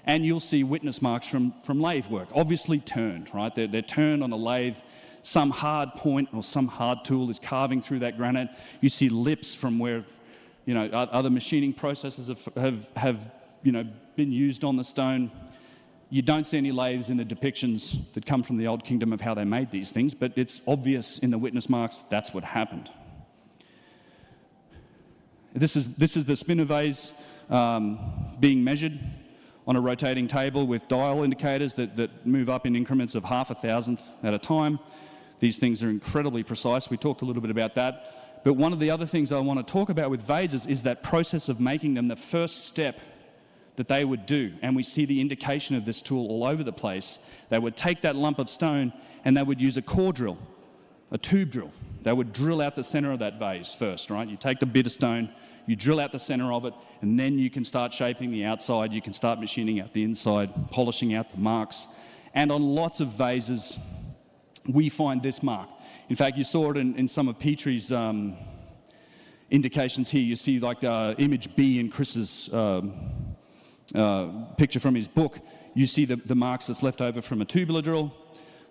And you'll see witness marks from lathe work, obviously turned, right? They're turned on a lathe. Some hard point or some hard tool is carving through that granite. You see lips from where, other machining processes have been used on the stone. You don't see any lathes in the depictions that come from the Old Kingdom of how they made these things, but it's obvious in the witness marks that's what happened. This is the spinner vase being measured on a rotating table with dial indicators that move up in increments of 0.5 at a time. These things are incredibly precise. We talked a little bit about that. But one of the other things I want to talk about with vases is that process of making them, the first step that they would do. And we see the indication of this tool all over the place. They would take that lump of stone and they would use a core drill, a tube drill. They would drill out the center of that vase first, right? You take the bit of stone, you drill out the center of it, and then you can start shaping the outside, you can start machining out the inside, polishing out the marks. And on lots of vases, we find this mark. In fact, you saw it in some of Petrie's indications here. You see like image B in Chris's picture from his book. You see the marks that's left over from a tubular drill.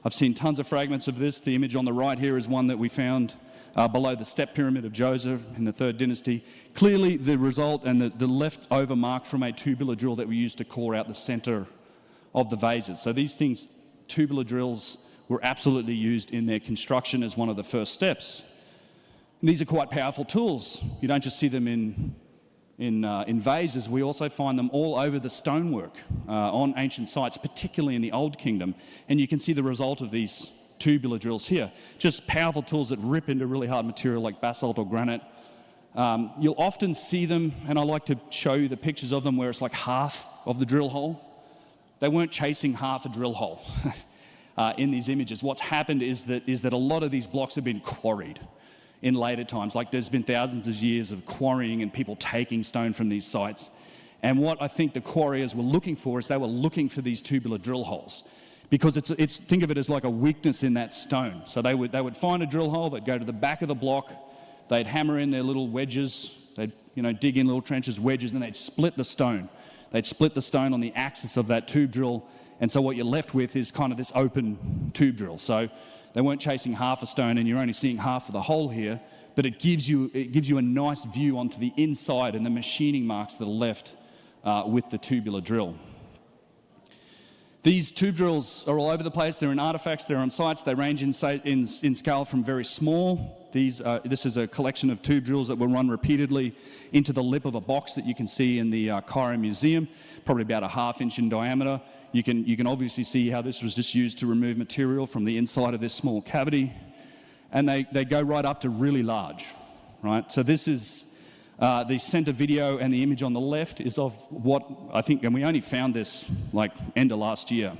I've seen tons of fragments of this. The image on the right here is one that we found below the step pyramid of Joseph in the 3rd dynasty. Clearly the result and the leftover mark from a tubular drill that we used to core out the center of the vases. So these things, tubular drills, were absolutely used in their construction as one of the first steps. And these are quite powerful tools. You don't just see them in vases. We also find them all over the stonework on ancient sites, particularly in the Old Kingdom. And you can see the result of these tubular drills here. Just powerful tools that rip into really hard material like basalt or granite. You'll often see them, and I like to show you the pictures of them where it's like half of the drill hole. They weren't chasing half a drill hole in these images. What's happened is that a lot of these blocks have been quarried in later times. Like there's been thousands of years of quarrying and people taking stone from these sites. And what I think the quarriers were looking for is they were looking for these tubular drill holes, because it's think of it as like a weakness in that stone. So they would find a drill hole, they'd go to the back of the block, they'd hammer in their little wedges, they'd dig in little trenches, wedges, and then they'd split the stone. They'd split the stone on the axis of that tube drill, And so what you're left with is kind of this open tube drill. So they weren't chasing half a stone and you're only seeing half of the hole here, but it gives you a nice view onto the inside and the machining marks that are left with the tubular drill. These tube drills are all over the place. They're in artifacts, they're on sites. They range in scale from very small. This is a collection of tube drills that were run repeatedly into the lip of a box that you can see in the Cairo Museum, probably about a ½ inch in diameter. You can obviously see how this was just used to remove material from the inside of this small cavity. And they go right up to really large, right? So this is the center video, and the image on the left is of what I think, and we only found this like end of last year,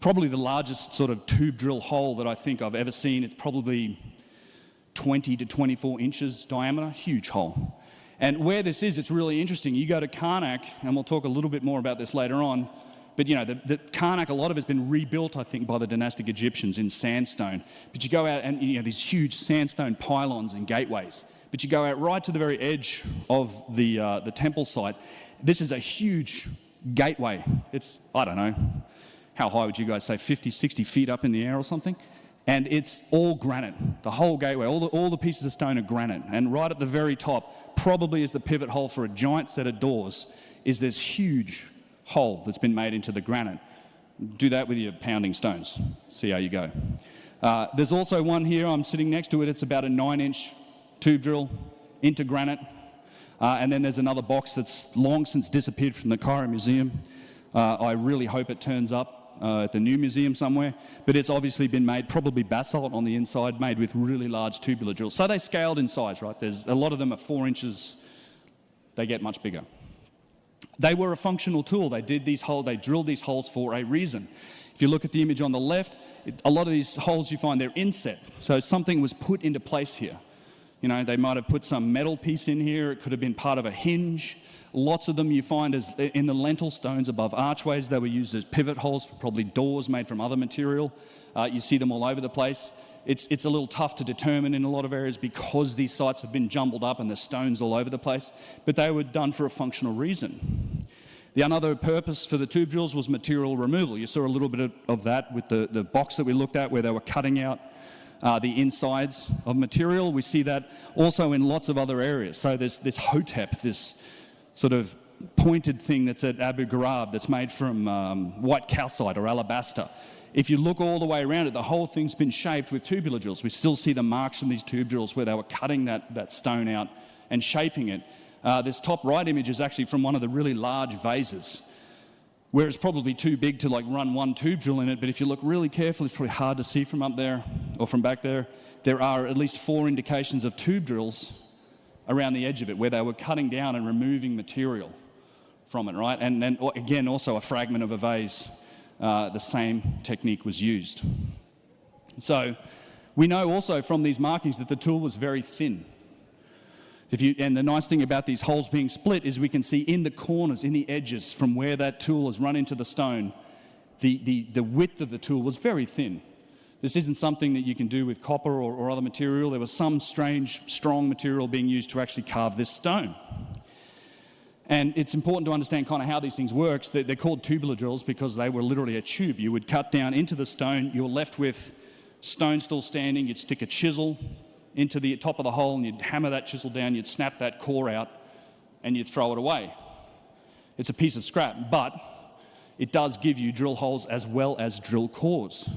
probably the largest sort of tube drill hole that I think I've ever seen. It's probably 20 to 24 inches diameter, huge hole. And where this is, it's really interesting. You go to Kerkwyk, and we'll talk a little bit more about this later on, but you know, the Kerkwyk, a lot of it's been rebuilt, I think, by the dynastic Egyptians in sandstone. But you go out and you know, these huge sandstone pylons and gateways. But you go out right to the very edge of the temple site. This is a huge gateway. It's, I don't know, how high would you guys say, 50, 60 feet up in the air or something? And it's all granite, the whole gateway, all the pieces of stone are granite. And right at the very top, probably is the pivot hole for a giant set of doors, is this huge hole that's been made into the granite. Do that with your pounding stones, see how you go. There's also one here, I'm sitting next to it, it's about a 9-inch tube drill into granite. And then there's another box that's long since disappeared from the Cairo Museum. I really hope it turns up at the new museum somewhere, but it's obviously been made, probably basalt on the inside, made with really large tubular drills. So they scaled in size, right? There's a lot of them are 4 inches, they get much bigger. They were a functional tool. They drilled these holes for a reason. If you look at the image on the left, a lot of these holes you find, they're inset. So something was put into place here. You know, they might have put some metal piece in here. It could have been part of a hinge. Lots of them you find as in the lentil stones above archways. They were used as pivot holes for probably doors made from other material. You see them all over the place. It's a little tough to determine in a lot of areas because these sites have been jumbled up and there's stones all over the place. But they were done for a functional reason. The another purpose for the tube drills was material removal. You saw a little bit of that with the box that we looked at where they were cutting out the insides of material. We see that also in lots of other areas. So there's this hotep, this sort of pointed thing that's at Abu Ghraib that's made from white calcite or alabaster. If you look all the way around it, the whole thing's been shaped with tubular drills. We still see the marks from these tube drills where they were cutting that stone out and shaping it. This top right image is actually from one of the really large vases, where it's probably too big to like run one tube drill in it, but if you look really carefully, it's probably hard to see from up there or from back there. There are at least 4 indications of tube drills around the edge of it where they were cutting down and removing material from it, right? And then again, also a fragment of a vase, the same technique was used. So we know also from these markings that the tool was very thin. And the nice thing about these holes being split is we can see in the corners, in the edges, from where that tool has run into the stone, the width of the tool was very thin. This isn't something that you can do with copper or other material. There was some strange, strong material being used to actually carve this stone. And it's important to understand kind of how these things work. They're called tubular drills because they were literally a tube. You would cut down into the stone, you're left with stone still standing, you'd stick a chisel into the top of the hole and you'd hammer that chisel down, you'd snap that core out and you'd throw it away. It's a piece of scrap, but it does give you drill holes as well as drill cores.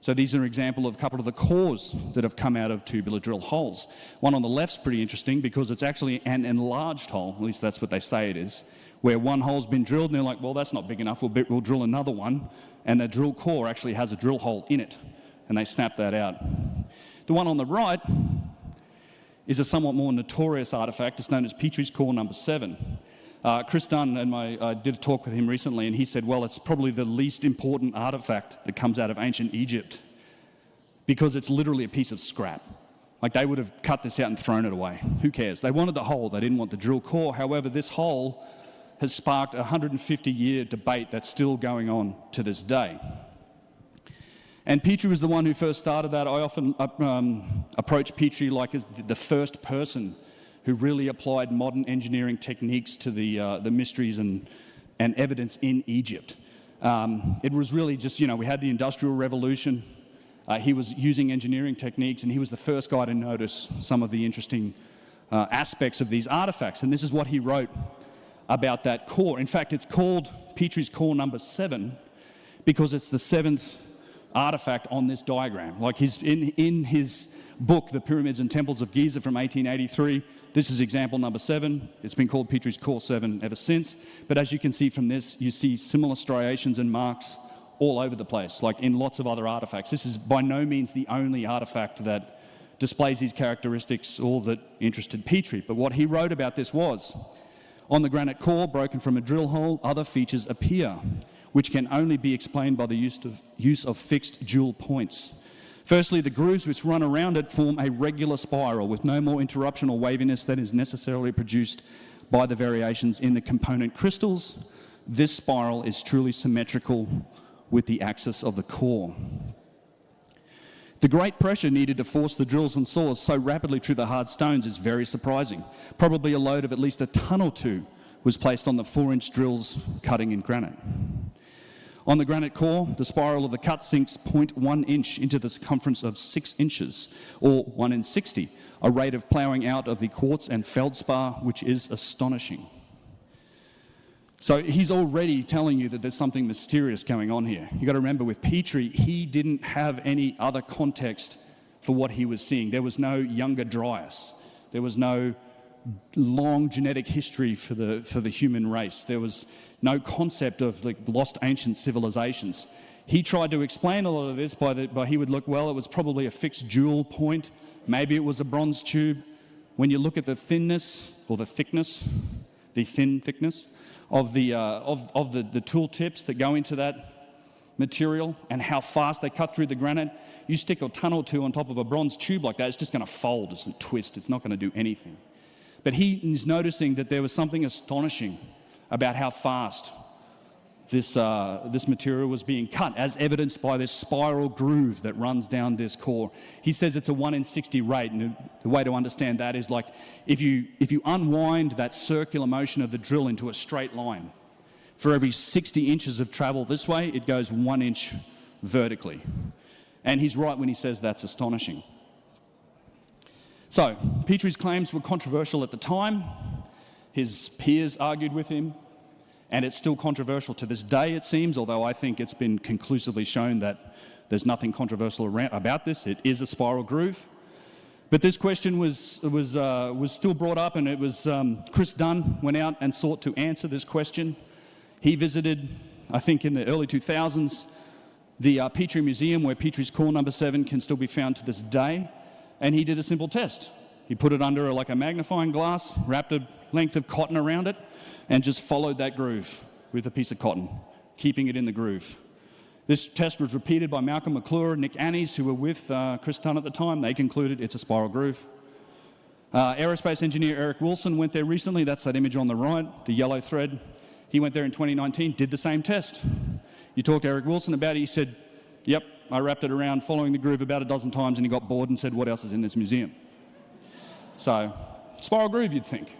So these are an example of a couple of the cores that have come out of tubular drill holes. One on the left's pretty interesting because it's actually an enlarged hole, at least that's what they say it is, where one hole's been drilled and they're like, well, that's not big enough, we'll drill another one, and the drill core actually has a drill hole in it, and they snap that out. The one on the right is a somewhat more notorious artifact. It's known as Petrie's Core number 7. Chris Dunn and I did a talk with him recently, and he said, well, it's probably the least important artifact that comes out of ancient Egypt because it's literally a piece of scrap. Like, they would have cut this out and thrown it away. Who cares? They wanted the hole. They didn't want the drill core. However, this hole has sparked a 150-year debate that's still going on to this day. And Petrie was the one who first started that. I often approach Petrie like as the first person who really applied modern engineering techniques to the mysteries and evidence in Egypt. It was really just, we had the Industrial Revolution. He was using engineering techniques, and he was the first guy to notice some of the interesting aspects of these artifacts. And this is what he wrote about that core. In fact, it's called Petrie's core number 7 because it's the 7th artifact on this diagram. Like in his book, The Pyramids and Temples of Giza from 1883, this is example number 7. It's been called Petrie's core 7 ever since. But as you can see from this, you see similar striations and marks all over the place, like in lots of other artifacts. This is by no means the only artifact that displays these characteristics or that interested Petrie. But what he wrote about this was, on the granite core, broken from a drill hole, other features appear, which can only be explained by the use of fixed jewel points. Firstly, the grooves which run around it form a regular spiral with no more interruption or waviness than is necessarily produced by the variations in the component crystals. This spiral is truly symmetrical with the axis of the core. The great pressure needed to force the drills and saws so rapidly through the hard stones is very surprising. Probably a load of at least a ton or two was placed on the 4-inch drills cutting in granite. On the granite core, the spiral of the cut sinks 0.1 inch into the circumference of 6 inches, or 1 in 60, a rate of ploughing out of the quartz and feldspar, which is astonishing. So he's already telling you that there's something mysterious going on here. You've got to remember, with Petrie, he didn't have any other context for what he was seeing. There was no younger Dryas. There was no long genetic history for the human race. There was no concept of the lost ancient civilizations. He tried to explain a lot of this by he would look, well, it was probably a fixed jewel point. Maybe it was a bronze tube. When you look at the thinness or the thickness, the thin thickness of the tool tips that go into that material and how fast they cut through the granite, you stick a ton or two on top of a bronze tube like that, it's just going to fold, it's going to twist, it's not going to do anything. But he is noticing that there was something astonishing about how fast this material was being cut, as evidenced by this spiral groove that runs down this core. He says it's a 1 in 60 rate, and the way to understand that is like if you unwind that circular motion of the drill into a straight line, for every 60 inches of travel this way, it goes 1 inch vertically. And he's right when he says that's astonishing. So, Petrie's claims were controversial at the time. His peers argued with him, and it's still controversial to this day, it seems, although I think it's been conclusively shown that there's nothing controversial about this. It is a spiral groove. But this question was still brought up, and it was Chris Dunn went out and sought to answer this question. He visited, I think in the early 2000s, the Petrie Museum, where Petrie's core number 7 can still be found to this day. And he did a simple test. He put it under like a magnifying glass, wrapped a length of cotton around it, and just followed that groove with a piece of cotton, keeping it in the groove. This test was repeated by Malcolm McClure, Nick Annies, who were with Chris Dunn at the time. They concluded it's a spiral groove. Aerospace engineer Eric Wilson went there recently. That's that image on the right, the yellow thread. He went there in 2019, did the same test. You talked to Eric Wilson about it, he said, yep, I wrapped it around following the groove about a dozen times, and he got bored and said, what else is in this museum? So, spiral groove, you'd think.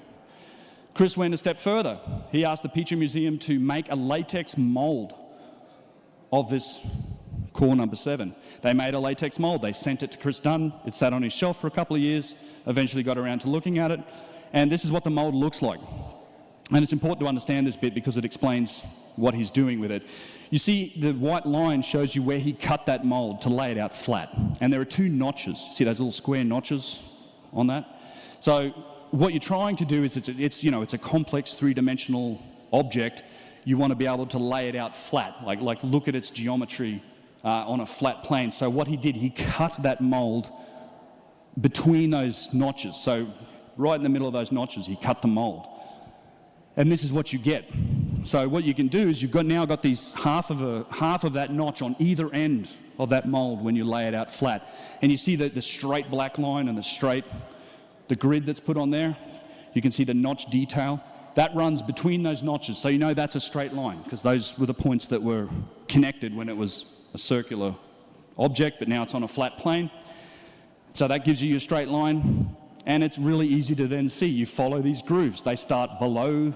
Chris went a step further. He asked the Petrie Museum to make a latex mold of this core number 7. They made a latex mold. They sent it to Chris Dunn. It sat on his shelf for a couple of years, eventually got around to looking at it, and this is what the mold looks like. And it's important to understand this bit because it explains what he's doing with it. You see, the white line shows you where he cut that mold to lay it out flat. And there are 2 notches. See those little square notches on that? So what you're trying to do is it's a complex 3-dimensional object. You want to be able to lay it out flat, like look at its geometry on a flat plane. So what he did, he cut that mold between those notches. So right in the middle of those notches, he cut the mold. And this is what you get. So what you can do is you've now got these half of that notch on either end of that mold when you lay it out flat. And you see the straight black line and the grid that's put on there. You can see the notch detail. That runs between those notches. So you know that's a straight line because those were the points that were connected when it was a circular object, but now it's on a flat plane. So that gives you your straight line. And it's really easy to then see. You follow these grooves. They start below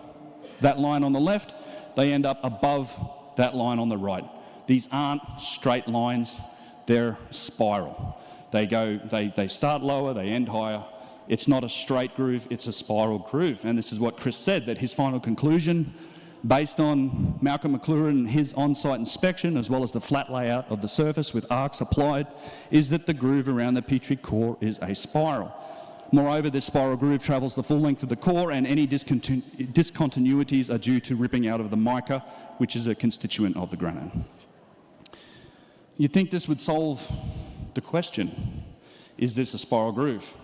that line on the left. They end up above that line on the right. These aren't straight lines, they're spiral. They start lower, they end higher. It's not a straight groove, it's a spiral groove. And this is what Chris said, that his final conclusion, based on Malcolm McLuhan and his on-site inspection, as well as the flat layout of the surface with arcs applied, is that the groove around the Petrie core is a spiral. Moreover, this spiral groove travels the full length of the core, and any discontinuities are due to ripping out of the mica, which is a constituent of the granite. You'd think this would solve the question, is this a spiral groove?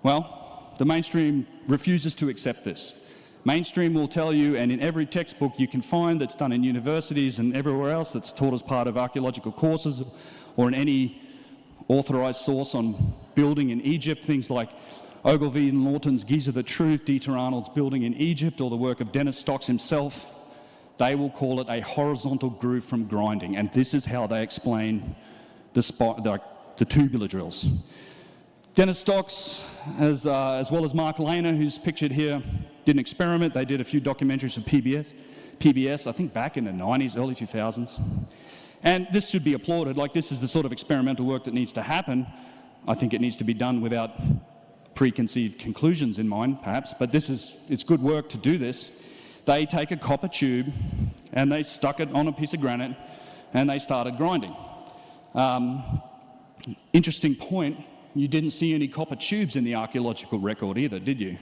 Well, the mainstream refuses to accept this. Mainstream will tell you, and in every textbook you can find that's done in universities and everywhere else that's taught as part of archaeological courses, or in any authorised source on building in Egypt, things like Ogilvy and Lawton's Giza the Truth, Dieter Arnold's Building in Egypt, or the work of Dennis Stocks himself, they will call it a horizontal groove from grinding, and this is how they explain the tubular drills. Dennis Stocks, as well as Mark Lehner, who's pictured here, did an experiment. They did a few documentaries for PBS, I think back in the 90s, early 2000s. And this should be applauded. Like, this is the sort of experimental work that needs to happen. I think it needs to be done without preconceived conclusions in mind, perhaps, but it's good work to do this. They take a copper tube and they stuck it on a piece of granite and they started grinding. Interesting point, you didn't see any copper tubes in the archaeological record either, did you?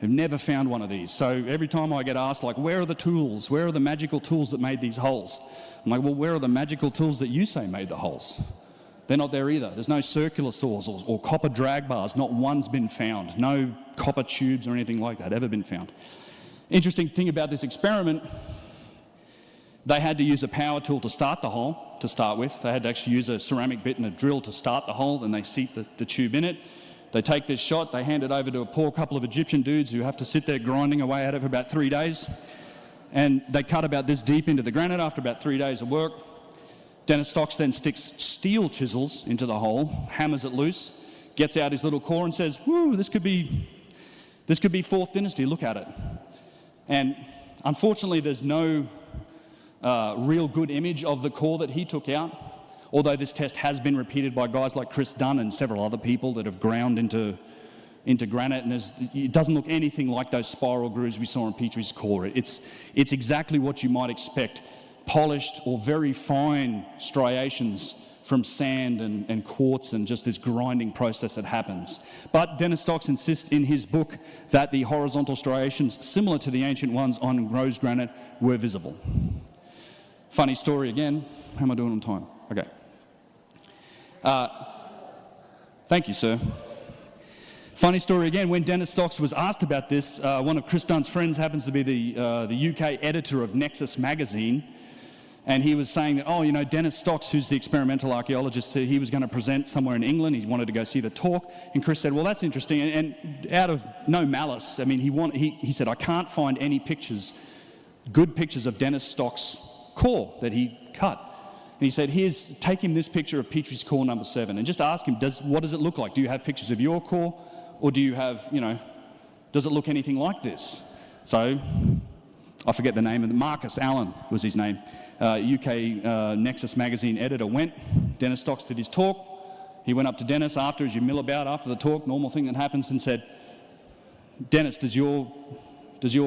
I've never found one of these. So every time I get asked, like, where are the tools? Where are the magical tools that made these holes? I'm like, well, where are the magical tools that you say made the holes? They're not there either. There's no circular saws or copper drag bars. Not one's been found. No copper tubes or anything like that ever been found. Interesting thing about this experiment, they had to use a power tool to start the hole, to start with. They had to actually use a ceramic bit and a drill to start the hole, and they seat the tube in it. They take this shot, they hand it over to a poor couple of Egyptian dudes who have to sit there grinding away at it for about 3 days. And they cut about this deep into the granite after about 3 days of work. Dennis Stocks then sticks steel chisels into the hole, hammers it loose, gets out his little core and says, woo, this could be 4th dynasty, look at it. And unfortunately, there's no real good image of the core that he took out, although this test has been repeated by guys like Chris Dunn and several other people that have ground into granite, and it doesn't look anything like those spiral grooves we saw in Petrie's core. It's exactly what you might expect, polished or very fine striations from sand and quartz and just this grinding process that happens. But Dennis Stocks insists in his book that the horizontal striations, similar to the ancient ones on rose granite, were visible. Funny story again. How am I doing on time? Okay. Thank you, sir. Funny story again, when Dennis Stocks was asked about this, one of Chris Dunn's friends happens to be the UK editor of Nexus magazine, and he was saying that, oh, you know, Dennis Stocks, who's the experimental archaeologist, he was going to present somewhere in England. He wanted to go see the talk, and Chris said, well, that's interesting, and out of no malice, I mean, he said, I can't find any pictures, good pictures of Dennis Stocks' core that he cut. And he said, take him this picture of Petrie's core number 7 and just ask him, what does it look like? Do you have pictures of your core, or do you have, does it look anything like this? So, I forget the name of Marcus Allen was his name, UK Nexus magazine editor went, Dennis Stocks did his talk, he went up to Dennis after, as you mill about after the talk, normal thing that happens, and said, Dennis, does your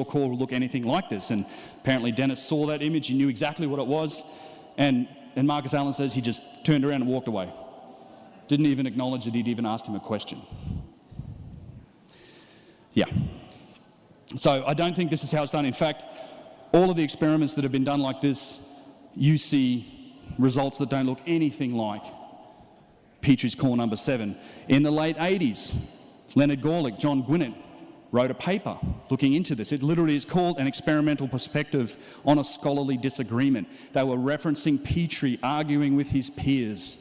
core look anything like this? And apparently Dennis saw that image, he knew exactly what it was, and Marcus Allen says he just turned around and walked away. Didn't even acknowledge that he'd even asked him a question. Yeah. So I don't think this is how it's done. In fact, all of the experiments that have been done like this, you see results that don't look anything like Petrie's core number 7. In the late 80s, Leonard Gorlick, John Gwinnett wrote a paper looking into this. It literally is called An Experimental Perspective on a Scholarly Disagreement. They were referencing Petrie arguing with his peers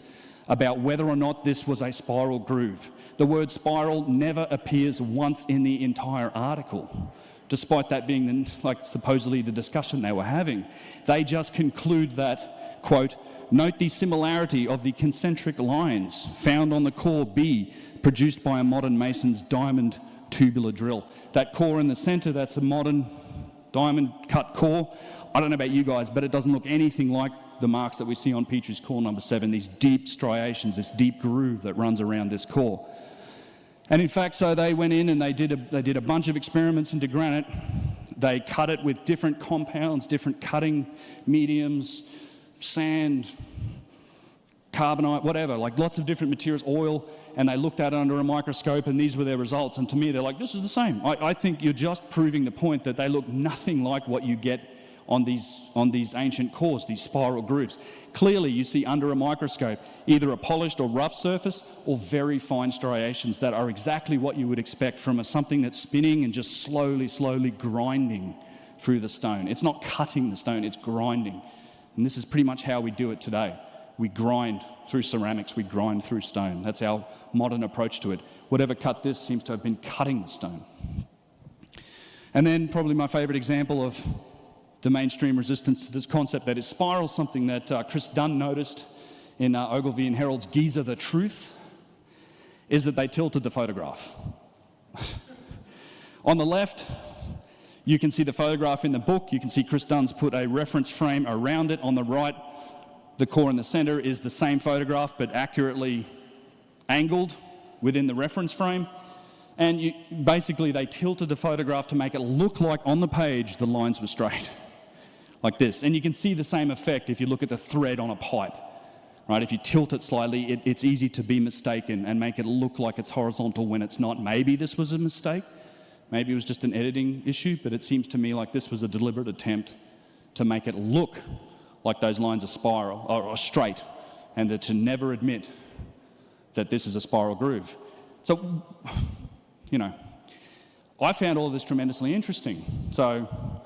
about whether or not this was a spiral groove. The word spiral never appears once in the entire article, despite that being supposedly the discussion they were having. They just conclude that, quote, note the similarity of the concentric lines found on the core B produced by a modern mason's diamond tubular drill. That core in the center, that's a modern diamond cut core. I don't know about you guys, but it doesn't look anything like the marks that we see on Petrie's core number 7, these deep striations, this deep groove that runs around this core. And in fact, so they went in and they did a bunch of experiments into granite. They cut it with different compounds, different cutting mediums, sand, carbonite, whatever, like lots of different materials, oil, and they looked at it under a microscope, and these were their results. And to me, they're like, this is the same. I think you're just proving the point that they look nothing like what you get on these ancient cores, these spiral grooves. Clearly, you see under a microscope either a polished or rough surface or very fine striations that are exactly what you would expect from something that's spinning and just slowly grinding through the stone. It's not cutting the stone, it's grinding. And this is pretty much how we do it today. We grind through ceramics, we grind through stone. That's our modern approach to it. Whatever cut this seems to have been cutting the stone. And then probably my favorite example of the mainstream resistance to this concept that is spiral, something that Chris Dunn noticed in Ogilvy and Harold's Giza the Truth, is that they tilted the photograph. On the left, you can see the photograph in the book. You can see Chris Dunn's put a reference frame around it. On the right, the core in the center is the same photograph, but accurately angled within the reference frame. And basically, they tilted the photograph to make it look like on the page the lines were straight, like this. And you can see the same effect if you look at the thread on a pipe, right? If you tilt it slightly, it's easy to be mistaken and make it look like it's horizontal when it's not. Maybe this was a mistake. Maybe it was just an editing issue, but it seems to me like this was a deliberate attempt to make it look like those lines are spiral or straight, and to never admit that this is a spiral groove. So, you know, I found all of this tremendously interesting. So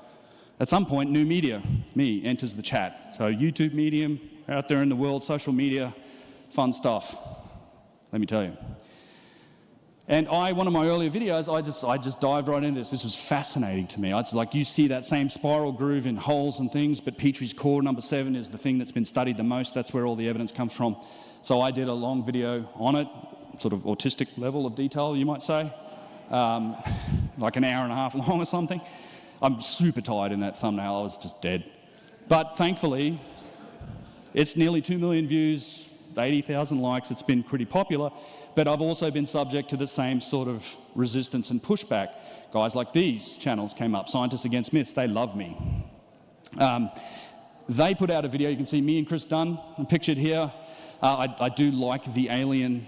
at some point, new media, me, enters the chat. So YouTube medium, out there in the world, social media, fun stuff, let me tell you. And one of my earlier videos, I just dived right into this. This was fascinating to me. It's like you see that same spiral groove in holes and things, but Petrie's core number 7 is the thing that's been studied the most. That's where all the evidence comes from. So I did a long video on it, sort of autistic level of detail, you might say. Like an hour and a half long or something. I'm super tired in that thumbnail. I was just dead. But thankfully, it's nearly 2 million views, 80,000 likes. It's been pretty popular. But I've also been subject to the same sort of resistance and pushback. Guys like these channels came up, Scientists Against Myths, they love me. They put out a video, you can see me and Chris Dunn, I'm pictured here. I do like the alien,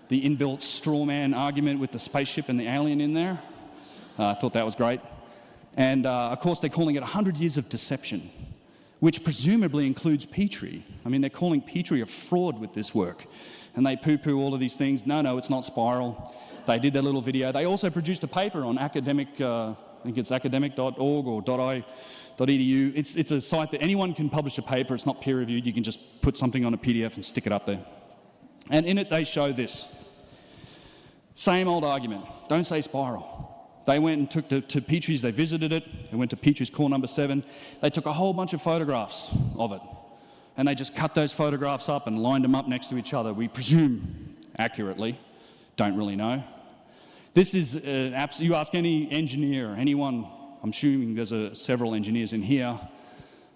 the inbuilt straw man argument with the spaceship and the alien in there. I thought that was great. And of course, they're calling it 100 years of deception, which presumably includes Petrie. I mean, they're calling Petrie a fraud with this work. And they poo-poo all of these things. No, it's not spiral. They did their little video. They also produced a paper on academic, I think it's academic.org or .edu. It's a site that anyone can publish a paper. It's not peer-reviewed. You can just put something on a PDF and stick it up there. And in it, they show this. Same old argument. Don't say spiral. They went and took to Petrie's. They visited it. They went to Petrie's core number 7. They took a whole bunch of photographs of it. And they just cut those photographs up and lined them up next to each other. We presume accurately. Don't really know. This is, you ask any engineer, anyone, I'm assuming there's several engineers in here,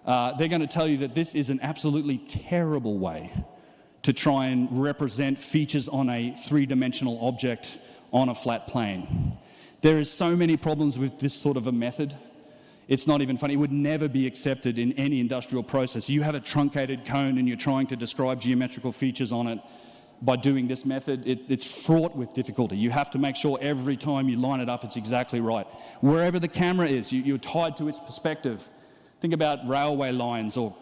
they're going to tell you that this is an absolutely terrible way to try and represent features on a three-dimensional object on a flat plane. There is so many problems with this sort of a method. It's not even funny. It would never be accepted in any industrial process. You have a truncated cone and you're trying to describe geometrical features on it by doing this method. It's fraught with difficulty. You have to make sure every time you line it up, it's exactly right. Wherever the camera is, you're tied to its perspective. Think about railway lines or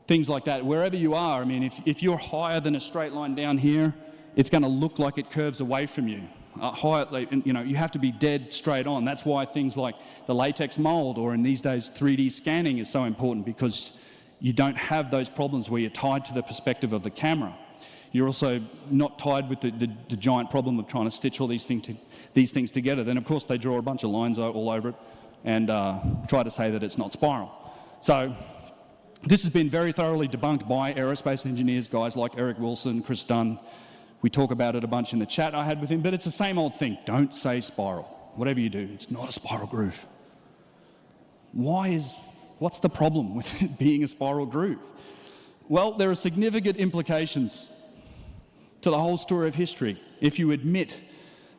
things like that. Wherever you are, I mean, if you're higher than a straight line down here, it's going to look like it curves away from you. You have to be dead straight on. That's why things like the latex mold or in these days 3D scanning is so important, because you don't have those problems where you're tied to the perspective of the camera. You're also not tied with the giant problem of trying to stitch all these things together. Then of course they draw a bunch of lines all over it and try to say that it's not spiral. So this has been very thoroughly debunked by aerospace engineers, guys like Eric Wilson, Chris Dunn. We talk about it a bunch in the chat I had with him, but it's the same old thing. Don't say spiral. Whatever you do, it's not a spiral groove. What's the problem with it being a spiral groove? Well, there are significant implications to the whole story of history if you admit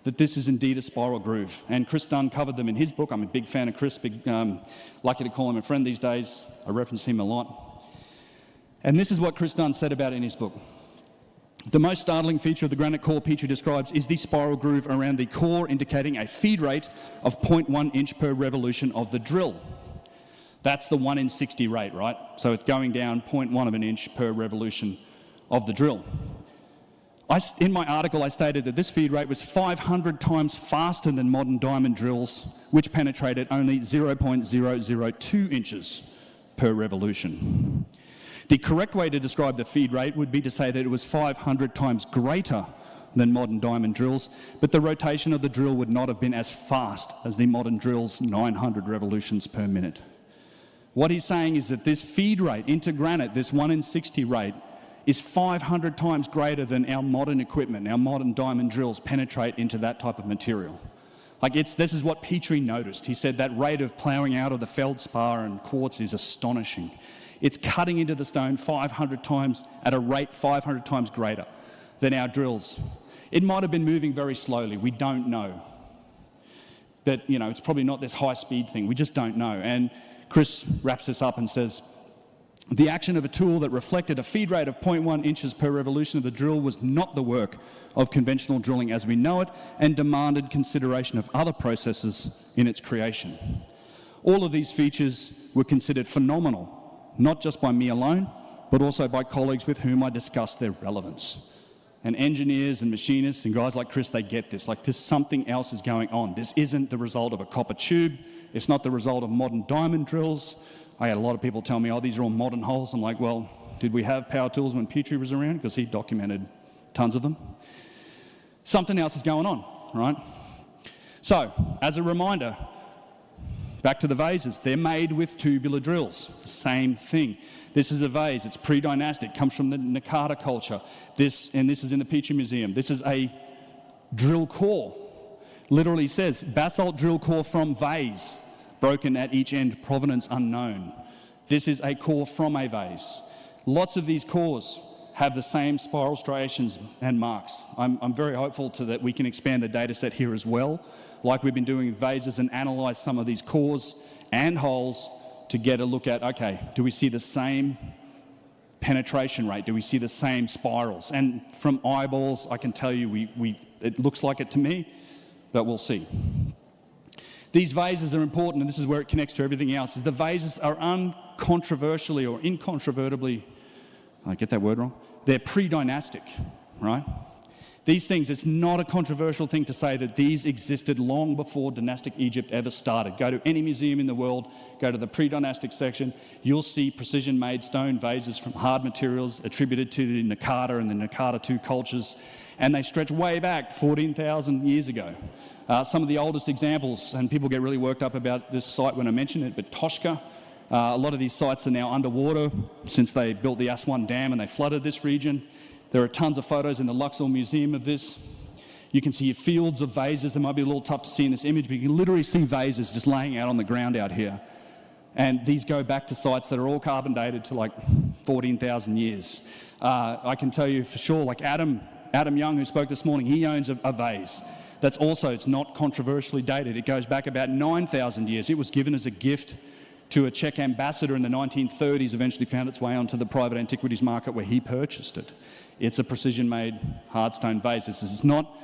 that this is indeed a spiral groove. And Chris Dunn covered them in his book. I'm a big fan of Chris, lucky to call him a friend these days. I reference him a lot. And this is what Chris Dunn said about it in his book. The most startling feature of the granite core Petrie describes is the spiral groove around the core, indicating a feed rate of 0.1 inch per revolution of the drill. That's the 1 in 60 rate, right? So it's going down 0.1 of an inch per revolution of the drill. In my article, I stated that this feed rate was 500 times faster than modern diamond drills, which penetrated only 0.002 inches per revolution. The correct way to describe the feed rate would be to say that it was 500 times greater than modern diamond drills, but the rotation of the drill would not have been as fast as the modern drill's 900 revolutions per minute. What he's saying is that this feed rate into granite, this 1 in 60 rate, is 500 times greater than our modern equipment, our modern diamond drills penetrate into that type of material. This is what Petrie noticed. He said that rate of ploughing out of the feldspar and quartz is astonishing. It's cutting into the stone 500 times at a rate 500 times greater than our drills. It might have been moving very slowly. We don't know. But, it's probably not this high-speed thing. We just don't know. And Chris wraps this up and says, the action of a tool that reflected a feed rate of 0.1 inches per revolution of the drill was not the work of conventional drilling as we know it, and demanded consideration of other processes in its creation. All of these features were considered phenomenal, not just by me alone, but also by colleagues with whom I discussed their relevance. And engineers and machinists and guys like Chris, they get this. There's something else is going on. This isn't the result of a copper tube. It's not the result of modern diamond drills. I had a lot of people tell me, these are all modern holes. I'm like, well, did we have power tools when Petrie was around? Because he documented tons of them. Something else is going on, right? So, as a reminder, back to the vases. They're made with tubular drills. Same thing. This is a vase. It's pre-dynastic. Comes from the Nakata culture. This is in the Petrie Museum. This is a drill core. Literally says, basalt drill core from vase. Broken at each end, provenance unknown. This is a core from a vase. Lots of these cores have the same spiral striations and marks. I'm very hopeful that we can expand the data set here as well, like we've been doing with vases, and analyse some of these cores and holes to get a look at, okay, do we see the same penetration rate? Do we see the same spirals? And from eyeballs, I can tell you it looks like it to me, but we'll see. These vases are important, and this is where it connects to everything else, is the vases are uncontroversially or incontrovertibly, I get that word wrong, they're pre-dynastic, right? These things, it's not a controversial thing to say that these existed long before dynastic Egypt ever started. Go to any museum in the world, go to the pre-dynastic section, you'll see precision-made stone vases from hard materials attributed to the Nakata and the Nakata II cultures, and they stretch way back 14,000 years ago. Some of the oldest examples, and people get really worked up about this site when I mention it, but Toshka, a lot of these sites are now underwater since they built the Aswan Dam and they flooded this region. There are tons of photos in the Luxor Museum of this. You can see fields of vases. It might be a little tough to see in this image, but you can literally see vases just laying out on the ground out here. And these go back to sites that are all carbon dated to 14,000 years. I can tell you for sure, Adam Young, who spoke this morning, he owns a vase. That's also, it's not controversially dated. It goes back about 9,000 years. It was given as a gift to a Czech ambassador in the 1930s, eventually found its way onto the private antiquities market where he purchased it. It's a precision-made hardstone vase. This is not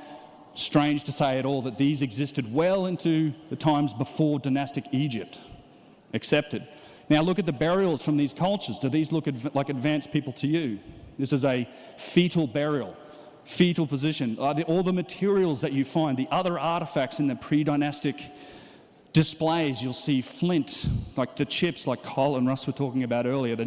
strange to say at all that these existed well into the times before dynastic Egypt accepted. Now look at the burials from these cultures. Do these look like advanced people to you? This is a fetal burial. Fetal position, all the materials that you find, the other artifacts in the pre-dynastic displays, you'll see flint, like the chips like Kyle and Russ were talking about earlier, the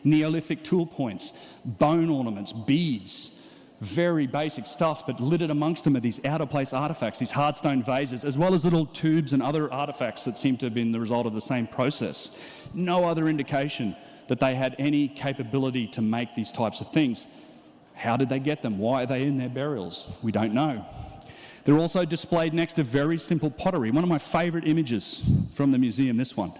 Neolithic tool points, bone ornaments, beads, very basic stuff, but littered amongst them are these out-of-place artifacts, these hardstone vases, as well as little tubes and other artifacts that seem to have been the result of the same process. No other indication that they had any capability to make these types of things. How did they get them? Why are they in their burials? We don't know. They're also displayed next to very simple pottery. One of my favourite images from the museum, this one.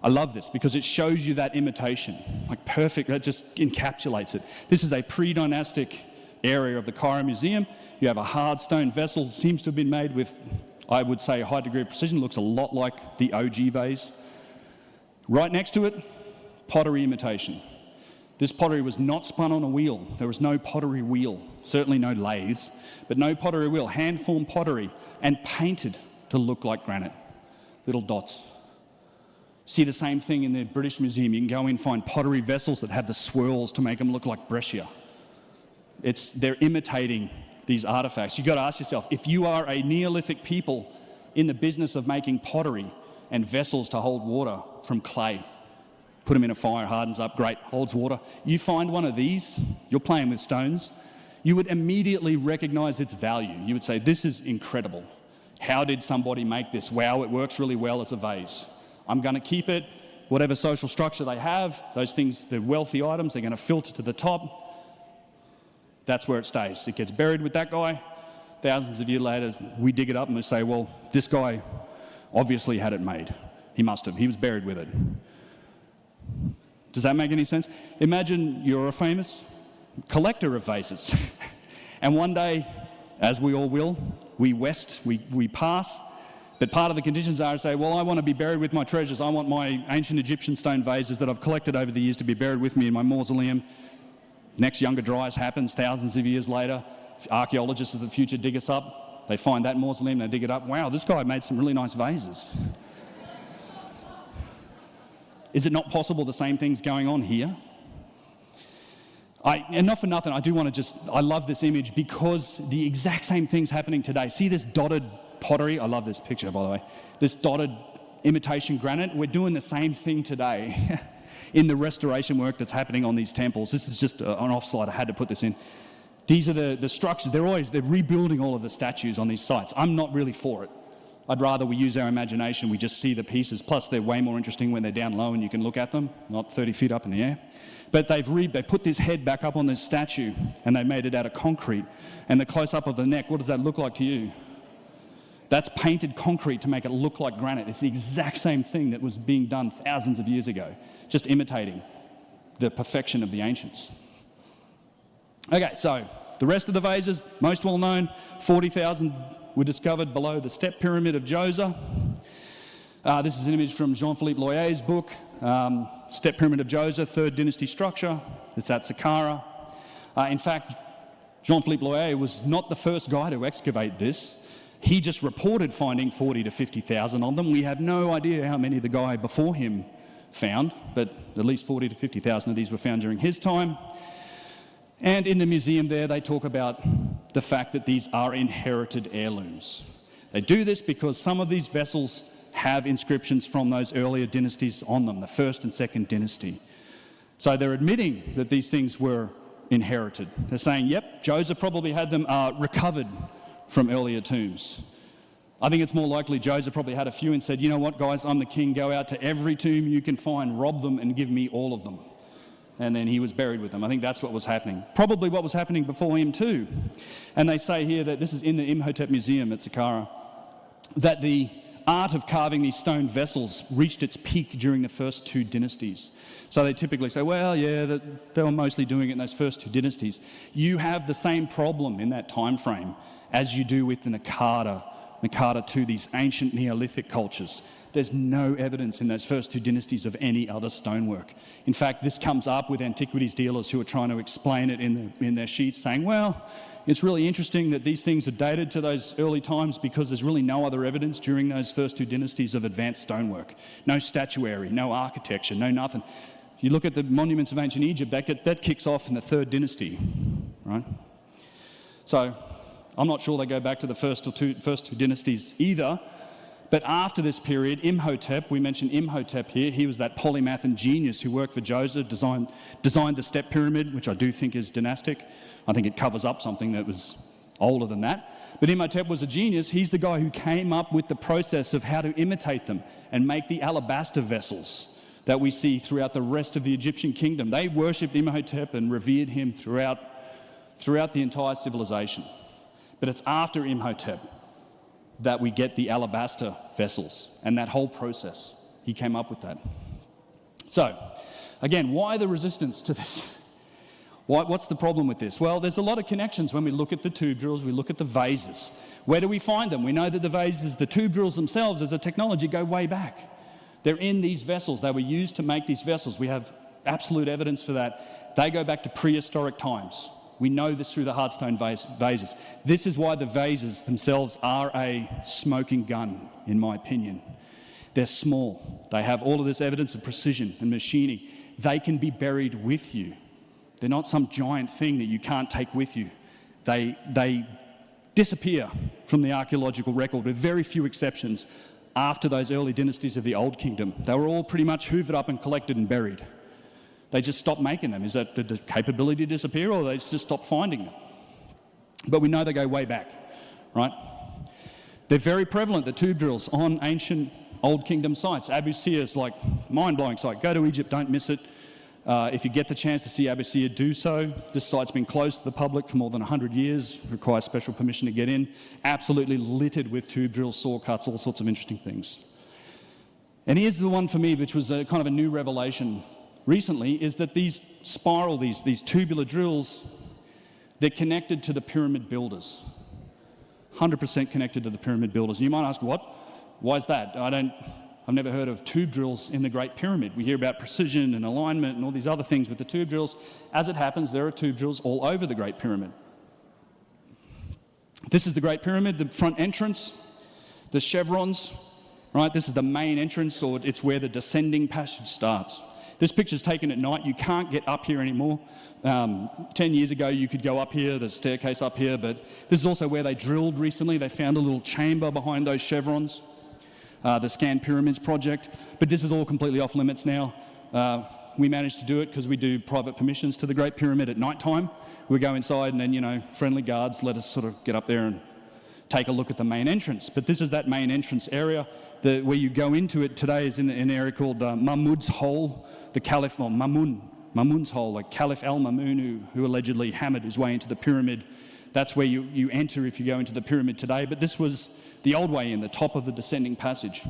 I love this because it shows you that imitation, like perfect, that just encapsulates it. This is a pre-dynastic area of the Cairo Museum. You have a hard stone vessel, seems to have been made with, I would say, a high degree of precision, looks a lot like the OG vase. Right next to it, pottery imitation. This pottery was not spun on a wheel. There was no pottery wheel, certainly no lathes, but no pottery wheel, hand-formed pottery, and painted to look like granite, little dots. See the same thing in the British Museum. You can go in and find pottery vessels that have the swirls to make them look like breccia. They're imitating these artifacts. You've got to ask yourself, if you are a Neolithic people in the business of making pottery and vessels to hold water from clay, put them in a fire, hardens up, great, holds water. You find one of these, you're playing with stones, you would immediately recognize its value. You would say, this is incredible. How did somebody make this? Wow, it works really well as a vase. I'm going to keep it. Whatever social structure they have, those things, the wealthy items, they're going to filter to the top. That's where it stays. It gets buried with that guy. Thousands of years later, we dig it up and we say, well, this guy obviously had it made. He must have. He was buried with it. Does that make any sense? Imagine you're a famous collector of vases. And one day, as we all will, we pass. But part of the conditions are to say, well, I want to be buried with my treasures. I want my ancient Egyptian stone vases that I've collected over the years to be buried with me in my mausoleum. Next Younger Dryas happens thousands of years later. Archaeologists of the future dig us up. They find that mausoleum, they dig it up. Wow, this guy made some really nice vases. Is it not possible the same thing's going on here? And not for nothing, I love this image because the exact same thing's happening today. See this dotted pottery? I love this picture, by the way. This dotted imitation granite. We're doing the same thing today in the restoration work that's happening on these temples. This is just an offside. I had to put this in. These are the structures. They're rebuilding all of the statues on these sites. I'm not really for it. I'd rather we use our imagination. We just see the pieces. Plus, they're way more interesting when they're down low and you can look at them, not 30 feet up in the air. But they put this head back up on this statue and they made it out of concrete. And the close-up of the neck, what does that look like to you? That's painted concrete to make it look like granite. It's the exact same thing that was being done thousands of years ago, just imitating the perfection of the ancients. Okay, so the rest of the vases, most well known, 40,000 were discovered below the step pyramid of Djoser. This is an image from Jean-Philippe Loyer's book, Step Pyramid of Djoser, Third Dynasty Structure. It's at Saqqara. In fact, Jean-Philippe Loyer was not the first guy to excavate this. He just reported finding 40 to 50,000 of them. We have no idea how many the guy before him found, but at least 40 to 50,000 of these were found during his time. And in the museum there, they talk about the fact that these are inherited heirlooms. They do this because some of these vessels have inscriptions from those earlier dynasties on them, the first and second dynasty. So they're admitting that these things were inherited. They're saying, yep, Djoser probably had them recovered from earlier tombs. I think it's more likely Djoser probably had a few and said, you know what, guys, I'm the king, go out to every tomb you can find, rob them and give me all of them. And then he was buried with them. I think that's what was happening. Probably what was happening before him too. And they say here that this is in the Imhotep Museum at Saqqara, that the art of carving these stone vessels reached its peak during the first two dynasties. So they typically say, well, yeah, they were mostly doing it in those first two dynasties. You have the same problem in that time frame as you do with the Naqada to these ancient Neolithic cultures. There's no evidence in those first two dynasties of any other stonework. In fact, this comes up with antiquities dealers who are trying to explain it in their sheets, saying, well, it's really interesting that these things are dated to those early times because there's really no other evidence during those first two dynasties of advanced stonework. No statuary, no architecture, no nothing. You look at the monuments of ancient Egypt, that kicks off in the third dynasty, right? So I'm not sure they go back to the first two dynasties either. But after this period, Imhotep, we mentioned Imhotep here, he was that polymath and genius who worked for Djoser, designed the step pyramid, which I do think is dynastic. I think it covers up something that was older than that. But Imhotep was a genius. He's the guy who came up with the process of how to imitate them and make the alabaster vessels that we see throughout the rest of the Egyptian kingdom. They worshipped Imhotep and revered him throughout the entire civilization. But it's after Imhotep that we get the alabaster vessels and that whole process. He came up with that. So, again, why the resistance to this? What's the problem with this? Well, there's a lot of connections when we look at the tube drills, we look at the vases. Where do we find them? We know that the vases, the tube drills themselves as a technology go way back. They're in these vessels. They were used to make these vessels. We have absolute evidence for that. They go back to prehistoric times. We know this through the hardstone vases. This is why the vases themselves are a smoking gun, in my opinion. They're small. They have all of this evidence of precision and machining. They can be buried with you. They're not some giant thing that you can't take with you. They disappear from the archaeological record with very few exceptions after those early dynasties of the Old Kingdom. They were all pretty much hoovered up and collected and buried. They just stopped making them. Is that the capability disappear, or they just stopped finding them? But we know they go way back, right? They're very prevalent, the tube drills, on ancient Old Kingdom sites. Abu Sir is like mind-blowing site. Go to Egypt, don't miss it. If you get the chance to see Abu Sir, do so. This site's been closed to the public for more than 100 years, requires special permission to get in. Absolutely littered with tube drills, saw cuts, all sorts of interesting things. And here's the one for me, which was kind of a new revelation recently, is that these spiral, these tubular drills, they're connected to the pyramid builders. 100% connected to the pyramid builders. And you might ask, what? Why is that? I've never heard of tube drills in the Great Pyramid. We hear about precision and alignment and all these other things with the tube drills. As it happens, there are tube drills all over the Great Pyramid. This is the Great Pyramid, the front entrance, the chevrons, right? This is the main entrance, or it's where the descending passage starts. This picture's taken at night. You can't get up here anymore. 10 years ago, you could go up here, there's a staircase up here, but this is also where they drilled recently. They found a little chamber behind those chevrons. The Scan Pyramids project, but this is all completely off limits now. We managed to do it because we do private permissions to the Great Pyramid at night time. We go inside and then, friendly guards let us sort of get up there and take a look at the main entrance. But this is that main entrance area. Where you go into it today is in an area called Mahmud's Hole, the Caliph, or Mamun's Hole, like Caliph al-Mamun, who allegedly hammered his way into the pyramid. That's where you enter if you go into the pyramid today, but this was the old way in, the top of the descending passage.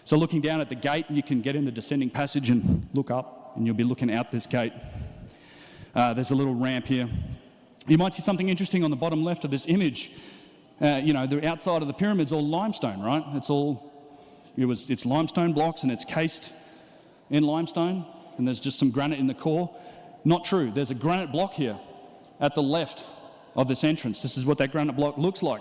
So looking down at the gate, you can get in the descending passage and look up, and you'll be looking out this gate. There's a little ramp here. You might see something interesting on the bottom left of this image. The outside of the pyramid's all limestone, right? It's limestone blocks and it's cased in limestone, and there's just some granite in the core. Not true. There's a granite block here at the left of this entrance. This is what that granite block looks like.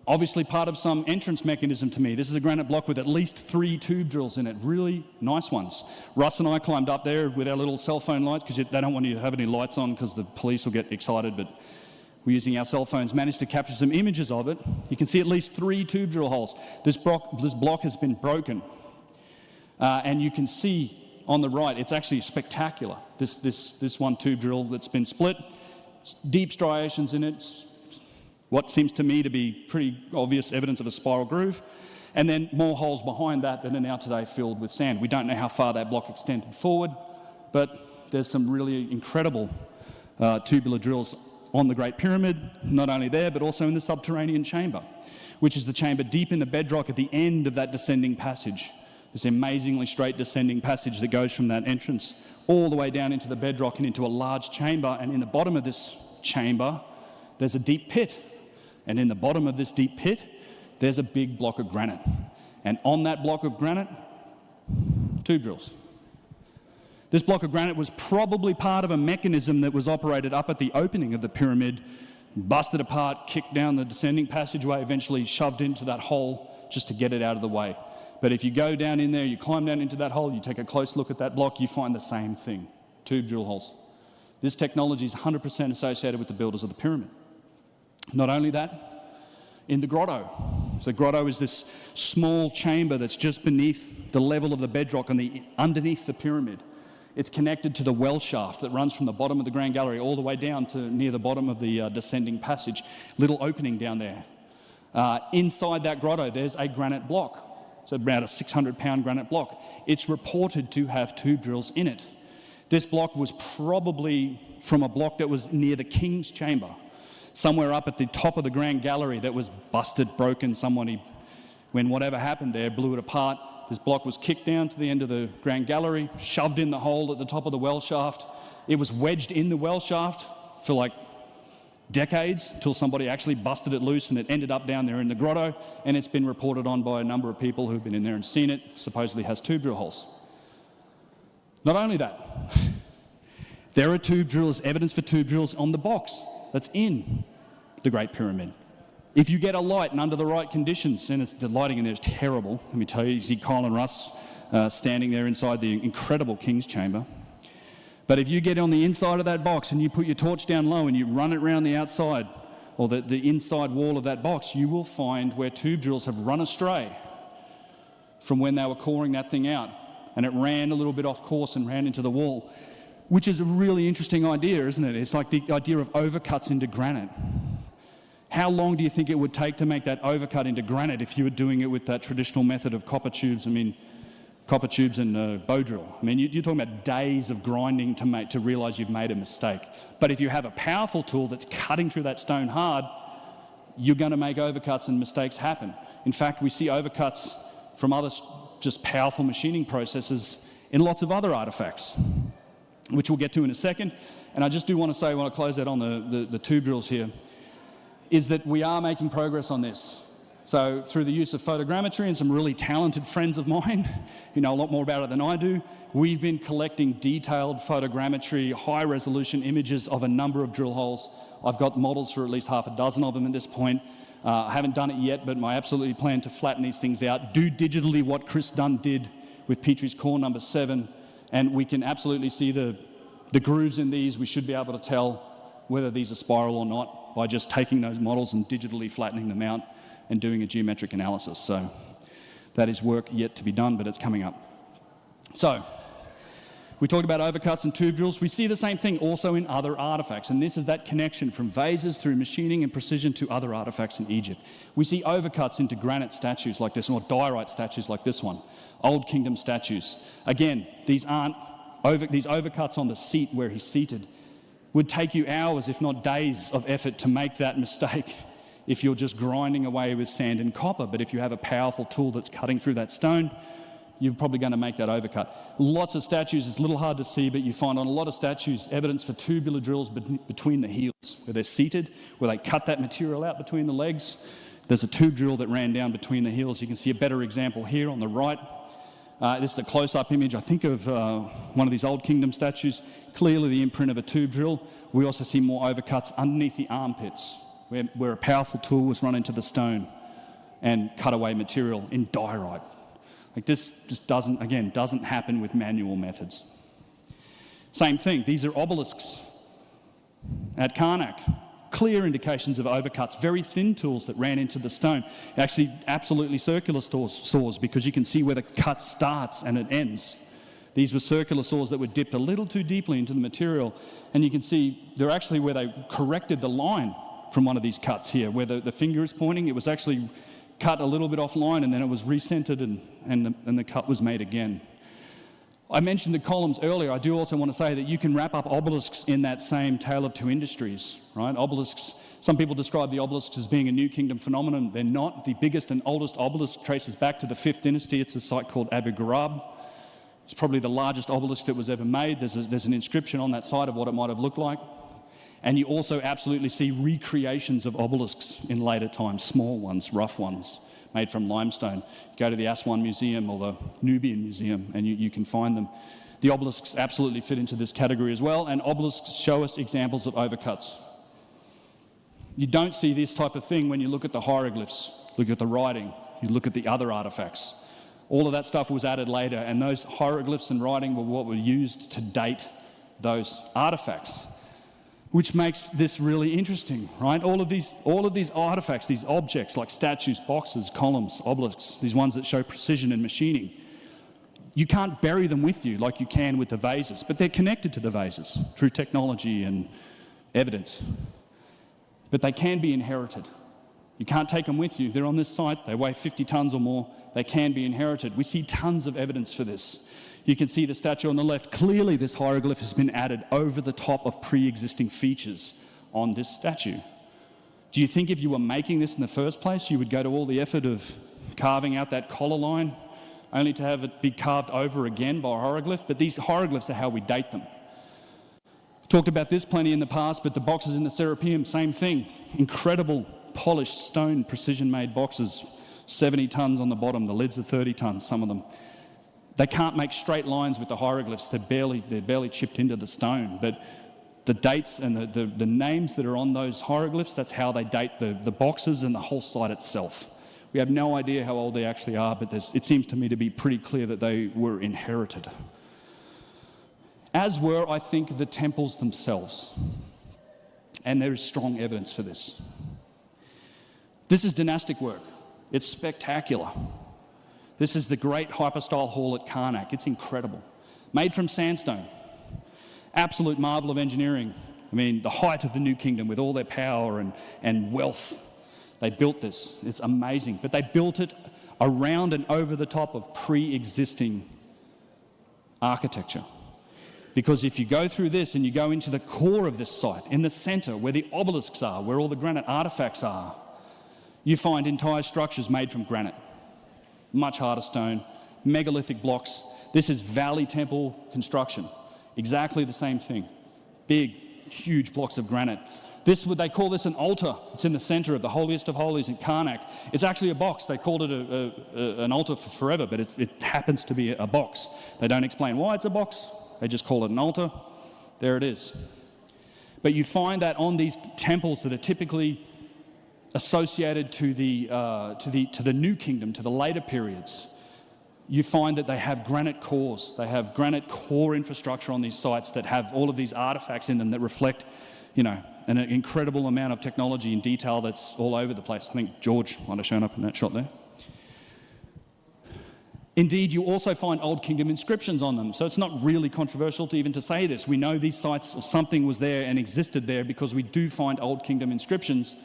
Obviously part of some entrance mechanism to me. This is a granite block with at least 3 tube drills in it, really nice ones. Russ and I climbed up there with our little cell phone lights, because they don't want you to have any lights on because the police will get excited, but we're using our cell phones, managed to capture some images of it. You can see at least 3 tube drill holes. This block has been broken. And you can see on the right, it's actually spectacular. This one tube drill that's been split, deep striations in it, what seems to me to be pretty obvious evidence of a spiral groove, and then more holes behind that are now today filled with sand. We don't know how far that block extended forward, but there's some really incredible tubular drills on the Great Pyramid, not only there, but also in the subterranean chamber, which is the chamber deep in the bedrock at the end of that descending passage. This amazingly straight descending passage that goes from that entrance all the way down into the bedrock and into a large chamber, and in the bottom of this chamber, there's a deep pit. And in the bottom of this deep pit, there's a big block of granite. And on that block of granite, tube drills. This block of granite was probably part of a mechanism that was operated up at the opening of the pyramid, busted apart, kicked down the descending passageway, eventually shoved into that hole just to get it out of the way. But if you go down in there, you climb down into that hole, you take a close look at that block, you find the same thing, tube drill holes. This technology is 100% associated with the builders of the pyramid. Not only that, in the grotto. So the grotto is this small chamber that's just beneath the level of the bedrock and underneath the pyramid. It's connected to the well shaft that runs from the bottom of the Grand Gallery all the way down to near the bottom of the descending passage. Little opening down there. Inside that grotto, there's a granite block. It's about a 600-pound granite block. It's reported to have tube drills in it. This block was probably from a block that was near the King's Chamber, somewhere up at the top of the Grand Gallery that was busted, broken. When whatever happened there, blew it apart. This block was kicked down to the end of the Grand Gallery, shoved in the hole at the top of the well shaft. It was wedged in the well shaft for like decades until somebody actually busted it loose and it ended up down there in the grotto, and it's been reported on by a number of people who've been in there and seen it. Supposedly has tube drill holes. Not only that, there are tube drills, evidence for tube drills on the box that's in the Great Pyramid. If you get a light and under the right conditions, and the lighting in there is terrible, let me tell you see Kyle and Russ standing there inside the incredible King's Chamber. But if you get on the inside of that box and you put your torch down low and you run it around the outside, or the inside wall of that box, you will find where tube drills have run astray from when they were coring that thing out. And it ran a little bit off course and ran into the wall, which is a really interesting idea, isn't it? It's like the idea of overcuts into granite. How long do you think it would take to make that overcut into granite if you were doing it with that traditional method of copper tubes and bow drill? I mean, you're talking about days of grinding to realise you've made a mistake. But if you have a powerful tool that's cutting through that stone hard, you're going to make overcuts and mistakes happen. In fact, we see overcuts from other just powerful machining processes in lots of other artefacts, which we'll get to in a second. And I just do want to say, when I close out on the tube drills here, is that we are making progress on this. So through the use of photogrammetry and some really talented friends of mine who know a lot more about it than I do, we've been collecting detailed photogrammetry, high-resolution images of a number of drill holes. I've got models for at least half a dozen of them at this point. I haven't done it yet, but I absolutely plan to flatten these things out, do digitally what Chris Dunn did with Petrie's core number 7, and we can absolutely see the grooves in these. We should be able to tell whether these are spiral or not by just taking those models and digitally flattening them out and doing a geometric analysis. So that is work yet to be done, but it's coming up. So we talked about overcuts and tube drills. We see the same thing also in other artifacts, and this is that connection from vases through machining and precision to other artifacts in Egypt. We see overcuts into granite statues like this one, or diorite statues like this one, Old Kingdom statues. Again, these overcuts on the seat where he's seated would take you hours, if not days, of effort to make that mistake if you're just grinding away with sand and copper. But if you have a powerful tool that's cutting through that stone, you're probably going to make that overcut. Lots of statues, it's a little hard to see, but you find on a lot of statues evidence for tubular drills between the heels, where they're seated, where they cut that material out between the legs. There's a tube drill that ran down between the heels. You can see a better example here on the right. This is a close-up image, I think, of one of these Old Kingdom statues. Clearly the imprint of a tube drill. We also see more overcuts underneath the armpits, where a powerful tool was run into the stone and cut away material in diorite. Like this just doesn't happen with manual methods. Same thing, these are obelisks at Karnak. Clear indications of overcuts, very thin tools that ran into the stone. Actually, absolutely circular saws, because you can see where the cut starts and it ends. These were circular saws that were dipped a little too deeply into the material, and you can see they're actually where they corrected the line from one of these cuts here, where the finger is pointing. It was actually cut a little bit offline, and then it was recentered, and the cut was made again. I mentioned the columns earlier. I do also want to say that you can wrap up obelisks in that same tale of two industries, right? Obelisks, some people describe the obelisks as being a New Kingdom phenomenon. They're not. The biggest and oldest obelisk traces back to the 5th dynasty. It's a site called Abu Ghraib. It's probably the largest obelisk that was ever made. There's an inscription on that site of what it might have looked like. And you also absolutely see recreations of obelisks in later times, small ones, rough ones, made from limestone. Go to the Aswan Museum or the Nubian Museum and you can find them. The obelisks absolutely fit into this category as well, and obelisks show us examples of overcuts. You don't see this type of thing when you look at the hieroglyphs, look at the writing, you look at the other artifacts. All of that stuff was added later, and those hieroglyphs and writing were what were used to date those artifacts, which makes this really interesting, right? All of these artifacts, these objects like statues, boxes, columns, obelisks, these ones that show precision and machining, you can't bury them with you like you can with the vases, but they're connected to the vases through technology and evidence. But they can be inherited. You can't take them with you. They're on this site. They weigh 50 tons or more. They can be inherited. We see tons of evidence for this. You can see the statue on the left. Clearly this hieroglyph has been added over the top of pre-existing features on this statue. Do you think if you were making this in the first place, you would go to all the effort of carving out that collar line, only to have it be carved over again by a hieroglyph. But these hieroglyphs are how we date them. Talked about this plenty in the past, but the boxes in the Serapeum, same thing. Incredible polished stone, precision-made boxes, 70 tons on the bottom. The lids are 30 tons, some of them. They can't make straight lines with the hieroglyphs. They're barely chipped into the stone. But the dates and the names that are on those hieroglyphs, that's how they date the boxes and the whole site itself. We have no idea how old they actually are, but it seems to me to be pretty clear that they were inherited. As were, I think, the temples themselves. And there is strong evidence for this. This is dynastic work. It's spectacular. This is the great hypostyle hall at Kerkwyk. It's incredible. Made from sandstone. Absolute marvel of engineering. I mean, the height of the New Kingdom with all their power and wealth. They built this. It's amazing. But they built it around and over the top of pre-existing architecture. Because if you go through this and you go into the core of this site, in the centre where the obelisks are, where all the granite artefacts are, you find entire structures made from granite. Much harder stone, megalithic blocks. This is Valley Temple construction. Exactly the same thing. Big, huge blocks of granite. They call this an altar. It's in the centre of the holiest of holies in Kerkwyk. It's actually a box. They called it an altar for forever, but it happens to be a box. They don't explain why it's a box. They just call it an altar. There it is. But you find that on these temples that are typically associated to the New Kingdom, to the later periods, you find that they have granite cores. They have granite core infrastructure on these sites that have all of these artifacts in them that reflect, an incredible amount of technology and detail that's all over the place. I think George might have shown up in that shot there. Indeed, you also find Old Kingdom inscriptions on them, so it's not really controversial to say this. We know these sites, or something was there and existed there, because we do find Old Kingdom inscriptions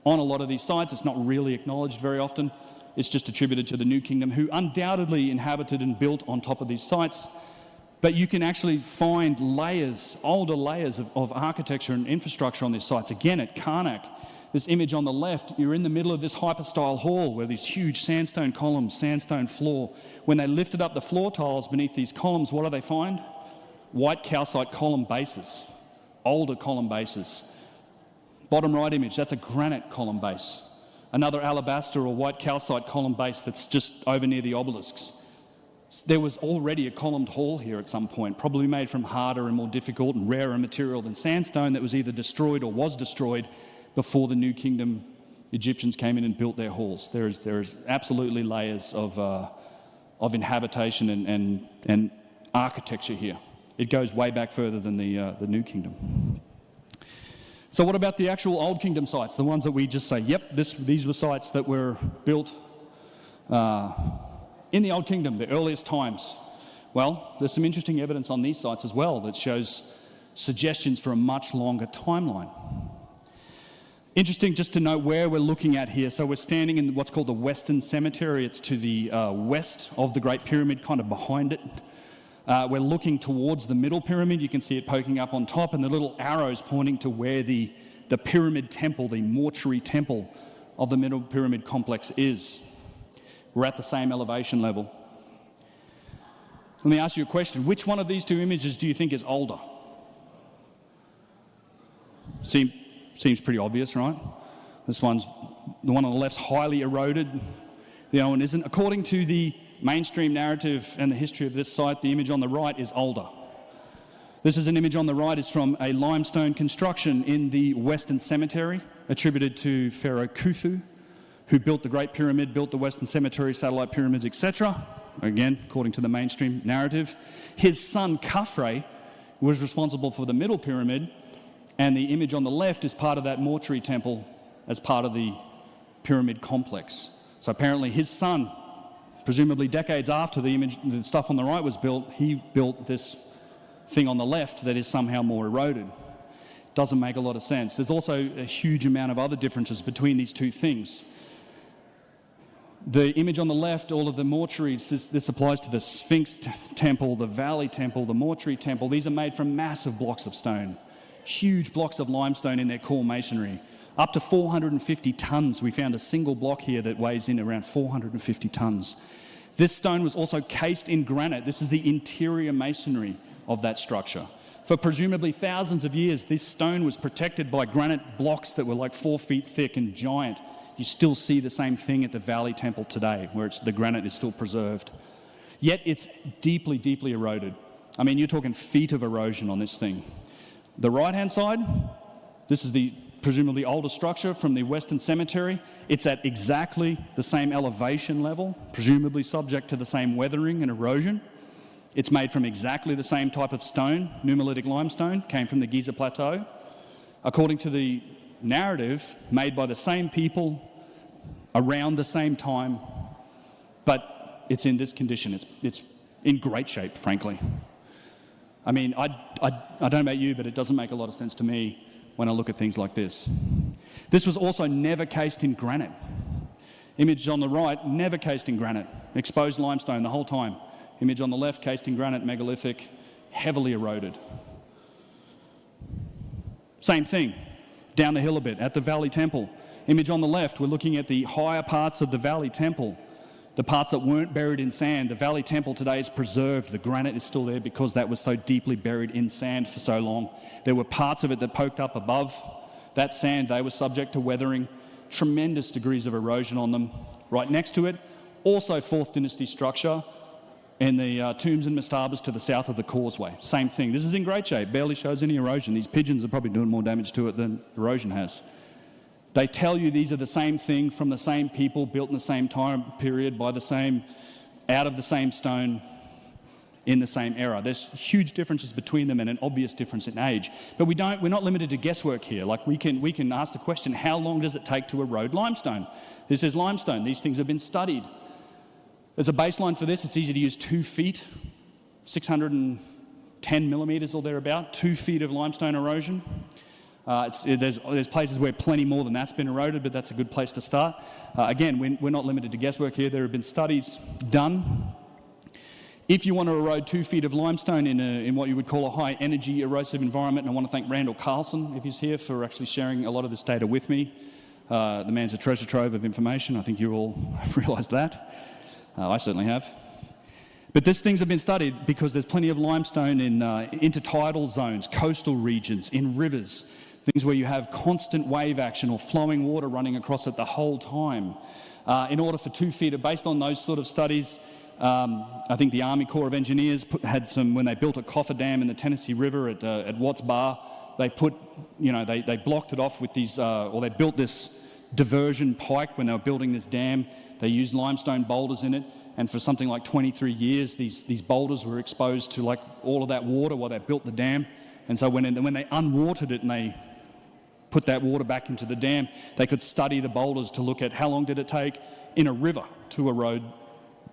on a lot of these sites. It's not really acknowledged very often. It's just attributed to the New Kingdom, who undoubtedly inhabited and built on top of these sites. But you can actually find older layers of architecture and infrastructure on these sites. Again, at Kerkwyk, this image on the left, you're in the middle of this hypostyle hall where these huge sandstone columns, sandstone floor. When they lifted up the floor tiles beneath these columns, what do they find? White calcite column bases, older column bases. Bottom right image, that's a granite column base. Another alabaster or white calcite column base that's just over near the obelisks. There was already a columned hall here at some point, probably made from harder and more difficult and rarer material than sandstone, that was either destroyed or was destroyed before the New Kingdom Egyptians came in and built their halls. There is absolutely layers of inhabitation and architecture here. It goes way back further than the New Kingdom. So what about the actual Old Kingdom sites, the ones that we just say, yep, these were sites that were built in the Old Kingdom, the earliest times? Well, there's some interesting evidence on these sites as well that shows suggestions for a much longer timeline. Interesting just to note where we're looking at here. So we're standing in what's called the Western Cemetery. It's to the west of the Great Pyramid, kind of behind it. We're looking towards the Middle Pyramid. You can see it poking up on top, and the little arrows pointing to where the Pyramid Temple, the mortuary temple of the Middle Pyramid complex is. We're at the same elevation level. Let me ask you a question. Which one of these two images do you think is older? Seems pretty obvious, right? This one's, the one on the left's highly eroded. The other one isn't. According to the mainstream narrative and the history of this site, the image on the right is older. This is an image on the right. It's from a limestone construction in the Western Cemetery, attributed to Pharaoh Khufu, who built the Great Pyramid, built the Western Cemetery, satellite pyramids, etc. Again, according to the mainstream narrative. His son Khafre was responsible for the Middle Pyramid, and the image on the left is part of that mortuary temple as part of the pyramid complex. So apparently his son, presumably decades after the stuff on the right was built, he built this thing on the left that is somehow more eroded. Doesn't make a lot of sense. There's also a huge amount of other differences between these two things. The image on the left, all of the mortuaries, this applies to the Sphinx temple, the Valley Temple, the mortuary temple. These are made from massive blocks of stone. Huge blocks of limestone in their core masonry. Up to 450 tons. We found a single block here that weighs in around 450 tons. This stone was also cased in granite. This is the interior masonry of that structure. For presumably thousands of years, this stone was protected by granite blocks that were like 4 feet thick and giant. You still see the same thing at the Valley Temple today, where the granite is still preserved. Yet it's deeply, deeply eroded. I mean, you're talking feet of erosion on this thing. The right-hand side, this is the presumably older structure from the Western Cemetery. It's at exactly the same elevation level, presumably subject to the same weathering and erosion. It's made from exactly the same type of stone, nummulitic limestone, came from the Giza Plateau. According to the narrative, made by the same people around the same time, but it's in this condition. It's in great shape, frankly. I mean, I don't know about you, but it doesn't make a lot of sense to me when I look at things like this. This was also never cased in granite. Image on the right, never cased in granite. Exposed limestone the whole time. Image on the left, cased in granite, megalithic, heavily eroded. Same thing, down the hill a bit, at the Valley Temple. Image on the left, we're looking at the higher parts of the Valley Temple, the parts that weren't buried in sand. The Valley Temple today is preserved. The granite is still there because that was so deeply buried in sand for so long. There were parts of it that poked up above that sand. They were subject to weathering, tremendous degrees of erosion on them. Right next to it, also 4th dynasty structure, and the tombs and mastabas to the south of the causeway. Same thing. This is in great shape, barely shows any erosion. These pigeons are probably doing more damage to it than erosion has. They tell you these are the same thing from the same people, built in the same time period, by the same, out of the same stone, in the same era. There's huge differences between them and an obvious difference in age. But we're not limited to guesswork here. Like we can ask the question, how long does it take to erode limestone? This is limestone. These things have been studied. As a baseline for this, it's easy to use 2 feet, 610 millimeters or thereabout, 2 feet of limestone erosion. There's places where plenty more than that's been eroded, but that's a good place to start. Again, we're not limited to guesswork here. There have been studies done. If you want to erode 2 feet of limestone in what you would call a high energy erosive environment, and I want to thank Randall Carlson, if he's here, for actually sharing a lot of this data with me. The man's a treasure trove of information. I think you all have realised that. I certainly have. But these things have been studied because there's plenty of limestone in intertidal zones, coastal regions, in rivers, things where you have constant wave action or flowing water running across it the whole time. In order for 2 feet, based on those sort of studies, I think the Army Corps of Engineers had some, when they built a coffer dam in the Tennessee River at Watts Bar, they blocked it off with these, or they built this diversion pike when they were building this dam. They used limestone boulders in it, and for something like 23 years, these boulders were exposed to like all of that water while they built the dam. And so when they unwatered it and they put that water back into the dam, they could study the boulders to look at how long did it take in a river to erode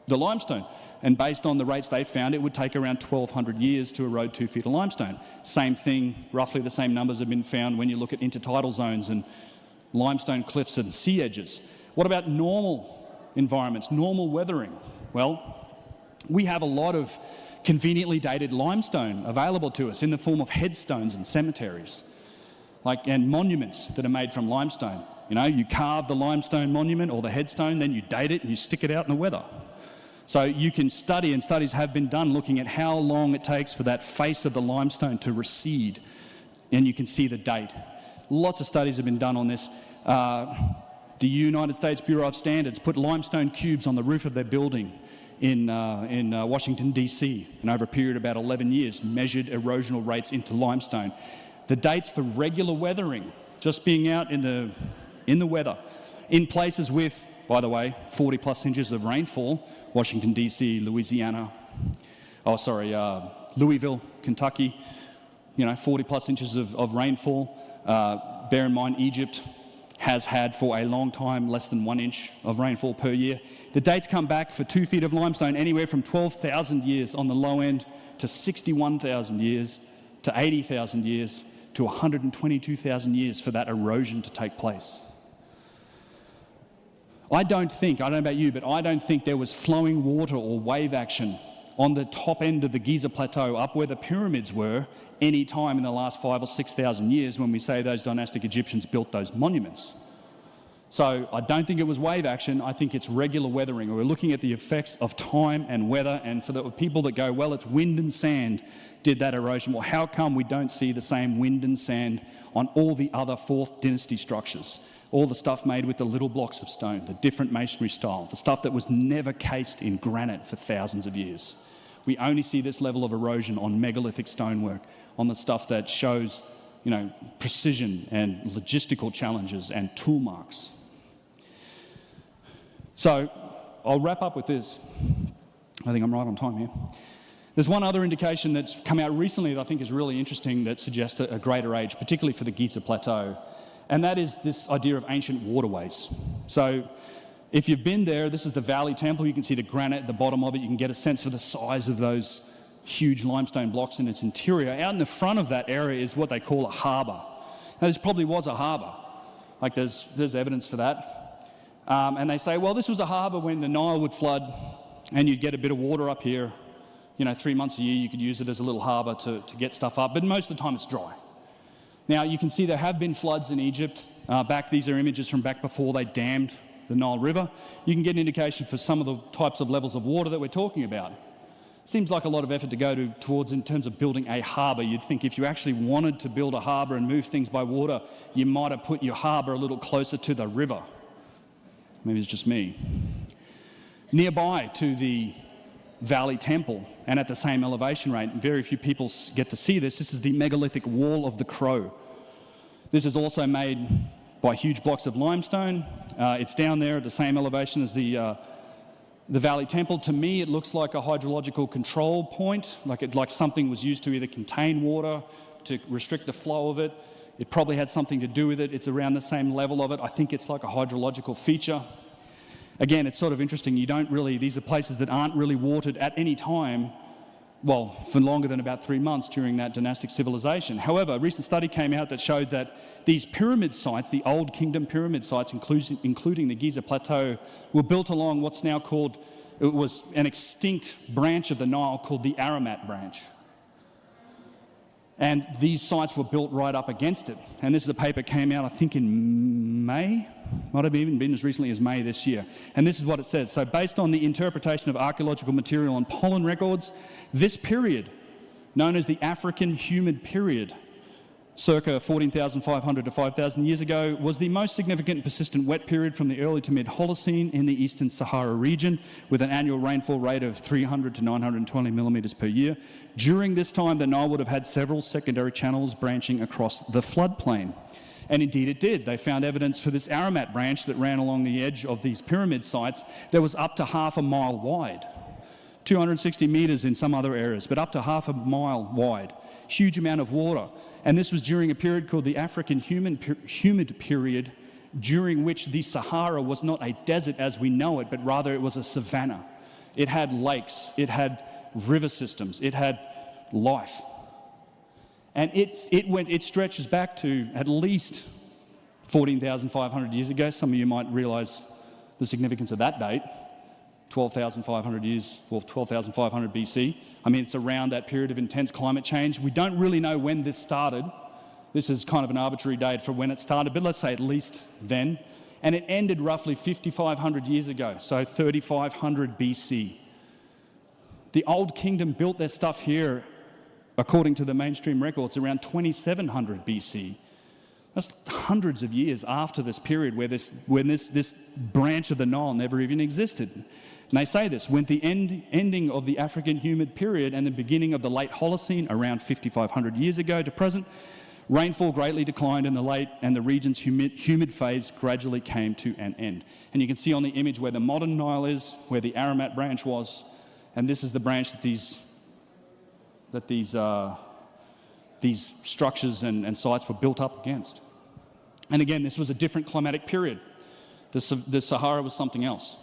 the limestone. And based on the rates they found, it would take around 1,200 years to erode 2 feet of limestone. Same thing, roughly the same numbers have been found when you look at intertidal zones and limestone cliffs and sea edges. What about normal environments, normal weathering? Well, we have a lot of conveniently dated limestone available to us in the form of headstones and cemeteries, and monuments that are made from limestone. You know, you carve the limestone monument or the headstone, then you date it and you stick it out in the weather. So you can study, and studies have been done looking at how long it takes for that face of the limestone to recede, and you can see the date. Lots of studies have been done on this. The United States Bureau of Standards put limestone cubes on the roof of their building in Washington, D.C., and over a period of about 11 years measured erosional rates into limestone. The dates for regular weathering, just being out in the weather, in places with, by the way, 40 plus inches of rainfall, Washington, D.C., Louisville, Kentucky, 40 plus inches of rainfall. Bear in mind, Egypt has had for a long time less than 1 inch of rainfall per year. The dates come back for 2 feet of limestone anywhere from 12,000 years on the low end to 61,000 years to 80,000 years to 122,000 years for that erosion to take place. I don't know about you, but I don't think there was flowing water or wave action on the top end of the Giza Plateau, up where the pyramids were, any time in the last 5,000 or 6,000 years when we say those dynastic Egyptians built those monuments. So I don't think it was wave action, I think it's regular weathering. We're looking at the effects of time and weather, and for the people that go, well, it's wind and sand did that erosion. Well, how come we don't see the same wind and sand on all the other 4th dynasty structures? All the stuff made with the little blocks of stone, the different masonry style, the stuff that was never cased in granite for thousands of years. We only see this level of erosion on megalithic stonework, on the stuff that shows, precision and logistical challenges and tool marks. So I'll wrap up with this. I think I'm right on time here. There's one other indication that's come out recently that I think is really interesting that suggests a greater age, particularly for the Giza Plateau, and that is this idea of ancient waterways. So if you've been there, this is the Valley Temple. You can see the granite at the bottom of it. You can get a sense for the size of those huge limestone blocks in its interior. Out in the front of that area is what they call a harbour. Now, this probably was a harbour. Like there's evidence for that. And they say, well, this was a harbour when the Nile would flood and you'd get a bit of water up here. 3 months a year you could use it as a little harbour to get stuff up, but most of the time it's dry. Now, you can see there have been floods in Egypt. These are images from back before they dammed the Nile River. You can get an indication for some of the types of levels of water that we're talking about. Seems like a lot of effort to go towards in terms of building a harbour. You'd think if you actually wanted to build a harbour and move things by water, you might have put your harbour a little closer to the river. Maybe it's just me. Nearby to the Valley Temple, and at the same elevation rate, very few people get to see this, this is the megalithic Wall of the Crow. This is also made by huge blocks of limestone. It's down there at the same elevation as the Valley Temple. To me, it looks like a hydrological control point, like something was used to either contain water, to restrict the flow of it. It probably had something to do with it. It's around the same level of it. I think it's like a hydrological feature. Again, it's sort of interesting. These are places that aren't really watered at any time, well, for longer than about 3 months during that dynastic civilization. However, a recent study came out that showed that these pyramid sites, the Old Kingdom pyramid sites, including the Giza Plateau, were built along what's now called, it was an extinct branch of the Nile called the Aramat branch. And these sites were built right up against it. And this is a paper came out, I think, in May. Might have even been as recently as May this year. And this is what it says. So based on the interpretation of archaeological material and pollen records, this period, known as the African humid period, circa 14,500 to 5,000 years ago, was the most significant persistent wet period from the early to mid-Holocene in the Eastern Sahara region, with an annual rainfall rate of 300 to 920 millimetres per year. During this time, the Nile would have had several secondary channels branching across the floodplain. And indeed it did. They found evidence for this Aramat branch that ran along the edge of these pyramid sites that was up to half a mile wide. 260 metres in some other areas, but up to half a mile wide. Huge amount of water. And this was during a period called the African humid period, during which the Sahara was not a desert as we know it, but rather it was a savanna. It had lakes, it had river systems, it had life. And it stretches back to at least 14,500 years ago. Some of you might realise the significance of that date. 12,500 years, well, 12,500 BC. I mean, it's around that period of intense climate change. We don't really know when this started. This is kind of an arbitrary date for when it started, but let's say at least then. And it ended roughly 5,500 years ago, so 3,500 BC. The Old Kingdom built their stuff here, according to the mainstream records, around 2,700 BC. That's hundreds of years after this period when this branch of the Nile never even existed. And they say this, with the ending of the African humid period and the beginning of the late Holocene around 5,500 years ago to present, rainfall greatly declined in the late, and the region's humid phase gradually came to an end. And you can see on the image where the modern Nile is, where the Aramat branch was, and this is the branch that these structures and sites were built up against. And again, this was a different climatic period. The Sahara was something else.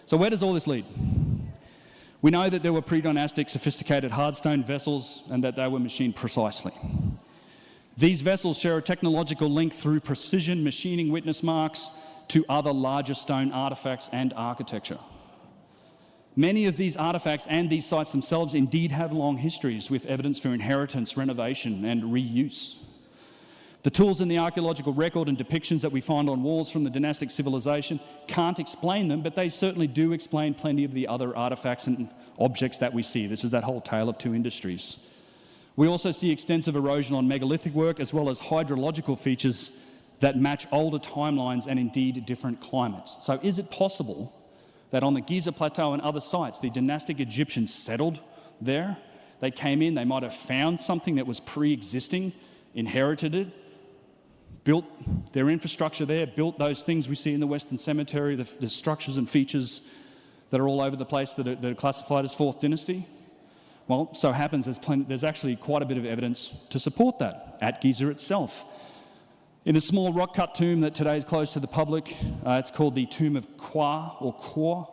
So where does all this lead? We know that there were pre-dynastic sophisticated hardstone vessels and that they were machined precisely. These vessels share a technological link through precision machining witness marks to other larger stone artefacts and architecture. Many of these artefacts and these sites themselves indeed have long histories with evidence for inheritance, renovation and reuse. The tools in the archaeological record and depictions that we find on walls from the dynastic civilization can't explain them, but they certainly do explain plenty of the other artifacts and objects that we see. This is that whole tale of two industries. We also see extensive erosion on megalithic work, as well as hydrological features that match older timelines and indeed different climates. So is it possible that on the Giza Plateau and other sites, the dynastic Egyptians settled there? They came in, they might have found something that was pre-existing, inherited it, built their infrastructure there, built those things we see in the Western Cemetery, the structures and features that are all over the place that are classified as Fourth Dynasty? Well, so happens there's actually quite a bit of evidence to support that at Giza itself. In a small rock-cut tomb that today is closed to the public, it's called the Tomb of Kwa or Kor.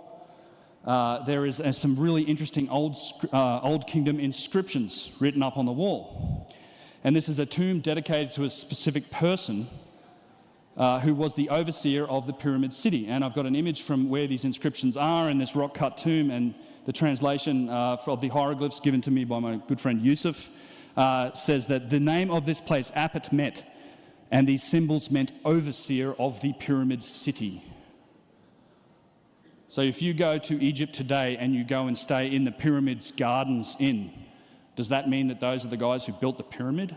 There is some really interesting Old Kingdom inscriptions written up on the wall. And this is a tomb dedicated to a specific person who was the overseer of the Pyramid City. And I've got an image from where these inscriptions are in this rock-cut tomb, and the translation of the hieroglyphs given to me by my good friend Yusuf says that the name of this place, Apet Met, and these symbols meant overseer of the Pyramid City. So if you go to Egypt today and you go and stay in the Pyramids Gardens Inn, does that mean that those are the guys who built the pyramid?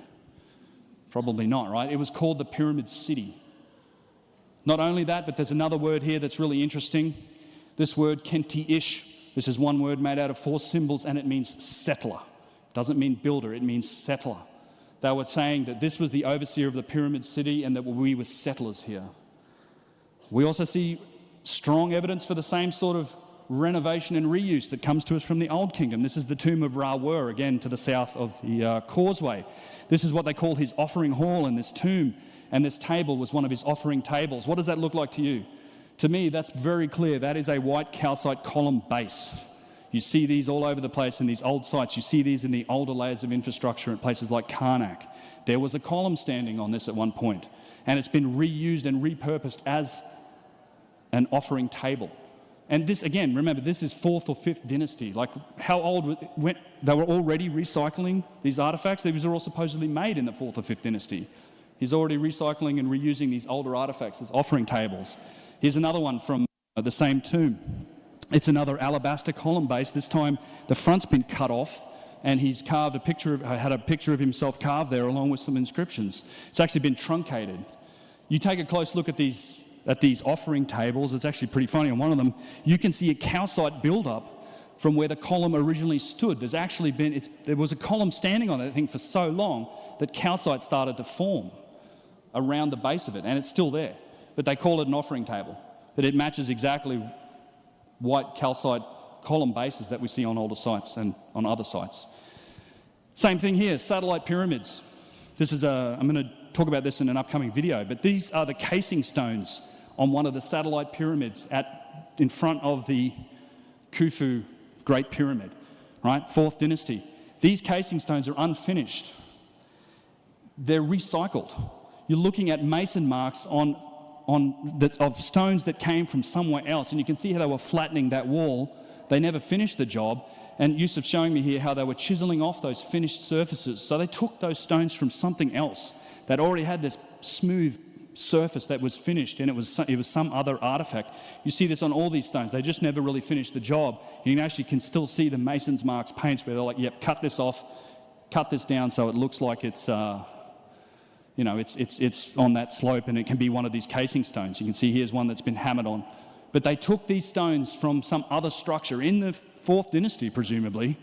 Probably not, right? It was called the Pyramid City. Not only that, but there's another word here that's really interesting. This word, kenti-ish, this is one word made out of 4 symbols, and it means settler. It doesn't mean builder, it means settler. They were saying that this was the overseer of the Pyramid City and that we were settlers here. We also see strong evidence for the same sort of renovation and reuse that comes to us from the Old Kingdom. This is the tomb of Ra-Wer, again to the south of the causeway. This is what they call his offering hall in this tomb, and this table was one of his offering tables. What does that look like to you? To me, that's very clear. That is a white calcite column base. You see these all over the place in these old sites. You see these in the older layers of infrastructure at places like Karnak. There was a column standing on this at one point, and it's been reused and repurposed as an offering table. And this, again, remember, this is 4th or 5th dynasty. Like, how old they were already recycling these artifacts? These are all supposedly made in the 4th or 5th dynasty. He's already recycling and reusing these older artifacts as offering tables. Here's another one from the same tomb. It's another alabaster column base. This time the front's been cut off, and he's carved had a picture of himself carved there along with some inscriptions. It's actually been truncated. You take a close look at these offering tables. It's actually pretty funny. On one of them, you can see a calcite build-up from where the column originally stood. There was a column standing on that thing for so long that calcite started to form around the base of it, and it's still there. But they call it an offering table. But it matches exactly white calcite column bases that we see on older sites and on other sites. Same thing here, satellite pyramids. I'm going to talk about this in an upcoming video, but these are the casing stones on one of the satellite pyramids in front of the Khufu Great Pyramid, right? 4th dynasty. These casing stones are unfinished. They're recycled. You're looking at mason marks of stones that came from somewhere else, and you can see how they were flattening that wall. They never finished the job, and Yusuf's showing me here how they were chiseling off those finished surfaces. So they took those stones from something else that already had this smooth surface that was finished, and it was some other artifact. You see this on all these stones. They just never really finished the job. You can still see the mason's marks, paints, where they're like, yep, cut this off, cut this down so it looks like it's on that slope, and it can be one of these casing stones. You can see here's one that's been hammered on. But they took these stones from some other structure in the 4th dynasty, presumably,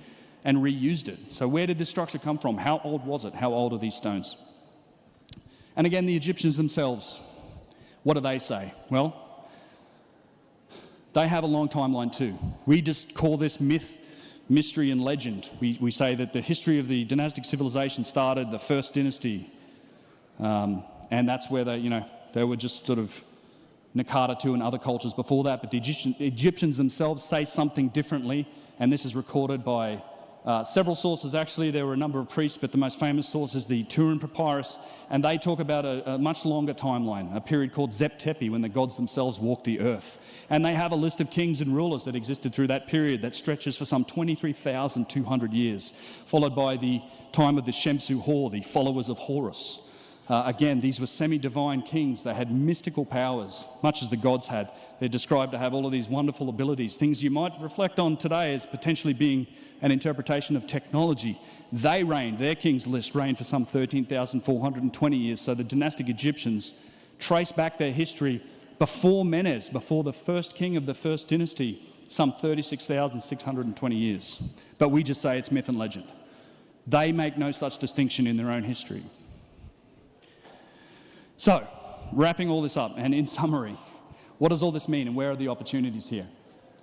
and reused it. So where did this structure come from? How old was it? How old are these stones? And again, the Egyptians themselves, what do they say? Well, they have a long timeline too. We just call this myth, mystery, and legend. We say that the history of the dynastic civilization started the 1st dynasty, and that's where they were just sort of Nakata II and other cultures before that, but the Egyptians themselves say something differently, and this is recorded by several sources. Actually, there were a number of priests, but the most famous source is the Turin Papyrus, and they talk about a much longer timeline, a period called Zep Tepi, when the gods themselves walked the earth. And they have a list of kings and rulers that existed through that period that stretches for some 23,200 years, followed by the time of the Shemsu Hor, the followers of Horus. Again, these were semi-divine kings. They had mystical powers, much as the gods had. They're described to have all of these wonderful abilities, things you might reflect on today as potentially being an interpretation of technology. They reigned, their kings list reigned for some 13,420 years. So the dynastic Egyptians trace back their history before Menes, before the first king of the first dynasty, some 36,620 years. But we just say it's myth and legend. They make no such distinction in their own history. So, wrapping all this up, and in summary, what does all this mean and where are the opportunities here?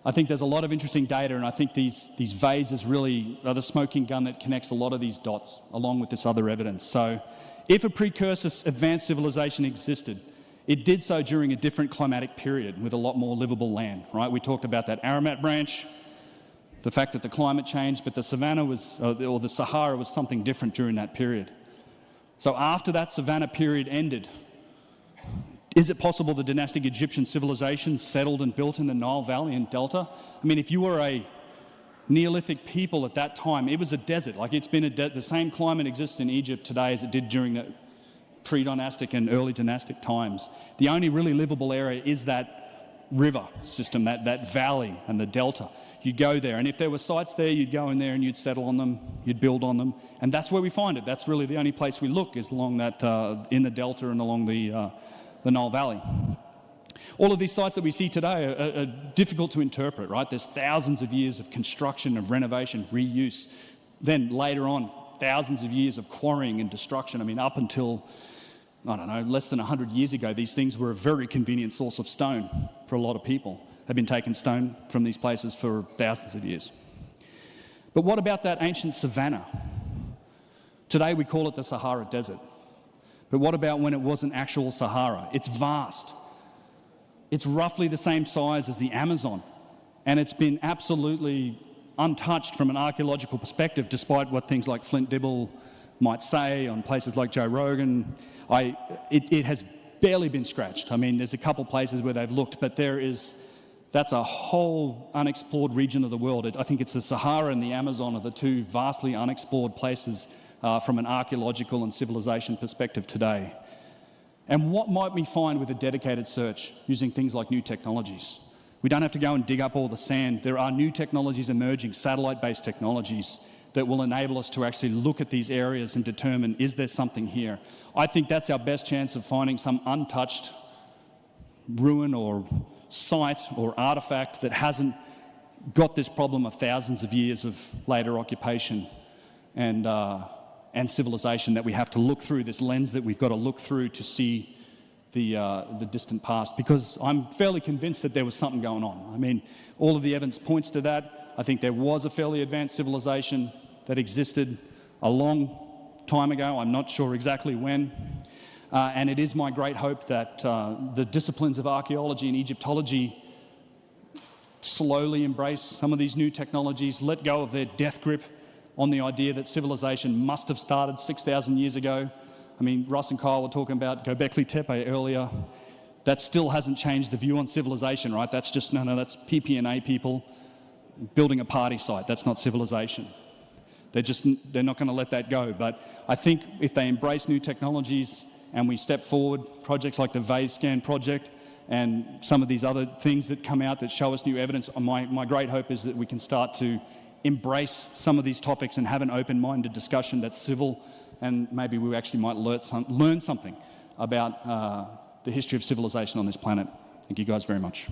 I think there's a lot of interesting data, and I think these vases really are the smoking gun that connects a lot of these dots along with this other evidence. So, if a precursor advanced civilization existed, it did so during a different climatic period with a lot more livable land, right? We talked about that Aramat branch, the fact that the climate changed, but the savannah was, or the Sahara was something different during that period. So after that savannah period ended, is it possible the dynastic Egyptian civilization settled and built in the Nile Valley and Delta? I mean, if you were a Neolithic people at that time, it was a desert. Like it's been the same climate exists in Egypt today as it did during the pre-dynastic and early dynastic times. The only really livable area is that river system, that valley and the delta. You'd go there, and if there were sites there, you'd go in there and you'd settle on them, you'd build on them, and that's where we find it. That's really the only place we look is along that, in the delta and along the Nile Valley. All of these sites that we see today are difficult to interpret, right? There's thousands of years of construction, of renovation, reuse. Then later on, thousands of years of quarrying and destruction. I mean, up until, I don't know, less than 100 years ago, these things were a very convenient source of stone for a lot of people. They've been taking stone from these places for thousands of years. But what about that ancient savannah? Today we call it the Sahara Desert. But what about when it wasn't actual Sahara? It's vast. It's roughly the same size as the Amazon. And it's been absolutely untouched from an archaeological perspective, despite what things like Flint Dibble might say on places like Joe Rogan. It has barely been scratched. I mean, there's a couple places where they've looked, but that's a whole unexplored region of the world. I think it's the Sahara and the Amazon are the two vastly unexplored places from an archaeological and civilization perspective today. And what might we find with a dedicated search using things like new technologies? We don't have to go and dig up all the sand. There are new technologies emerging, satellite-based technologies, that will enable us to actually look at these areas and determine, is there something here? I think that's our best chance of finding some untouched ruin or site or artifact that hasn't got this problem of thousands of years of later occupation and civilization that we have to look through, this lens that we've got to look through to see the distant past, because I'm fairly convinced that there was something going on. I mean, all of the evidence points to that. I think there was a fairly advanced civilization that existed a long time ago. I'm not sure exactly when. And it is my great hope that the disciplines of archaeology and Egyptology slowly embrace some of these new technologies, let go of their death grip on the idea that civilization must have started 6,000 years ago. I mean, Russ and Kyle were talking about Göbekli Tepe earlier. That still hasn't changed the view on civilization, right? That's just, no, that's PPNA people building a party site. That's not civilization. They're not going to let that go. But I think if they embrace new technologies and we step forward, projects like the Vase Scan project and some of these other things that come out that show us new evidence, my great hope is that we can start to embrace some of these topics and have an open-minded discussion that's civil, and maybe we actually might learn something about the history of civilization on this planet. Thank you guys very much.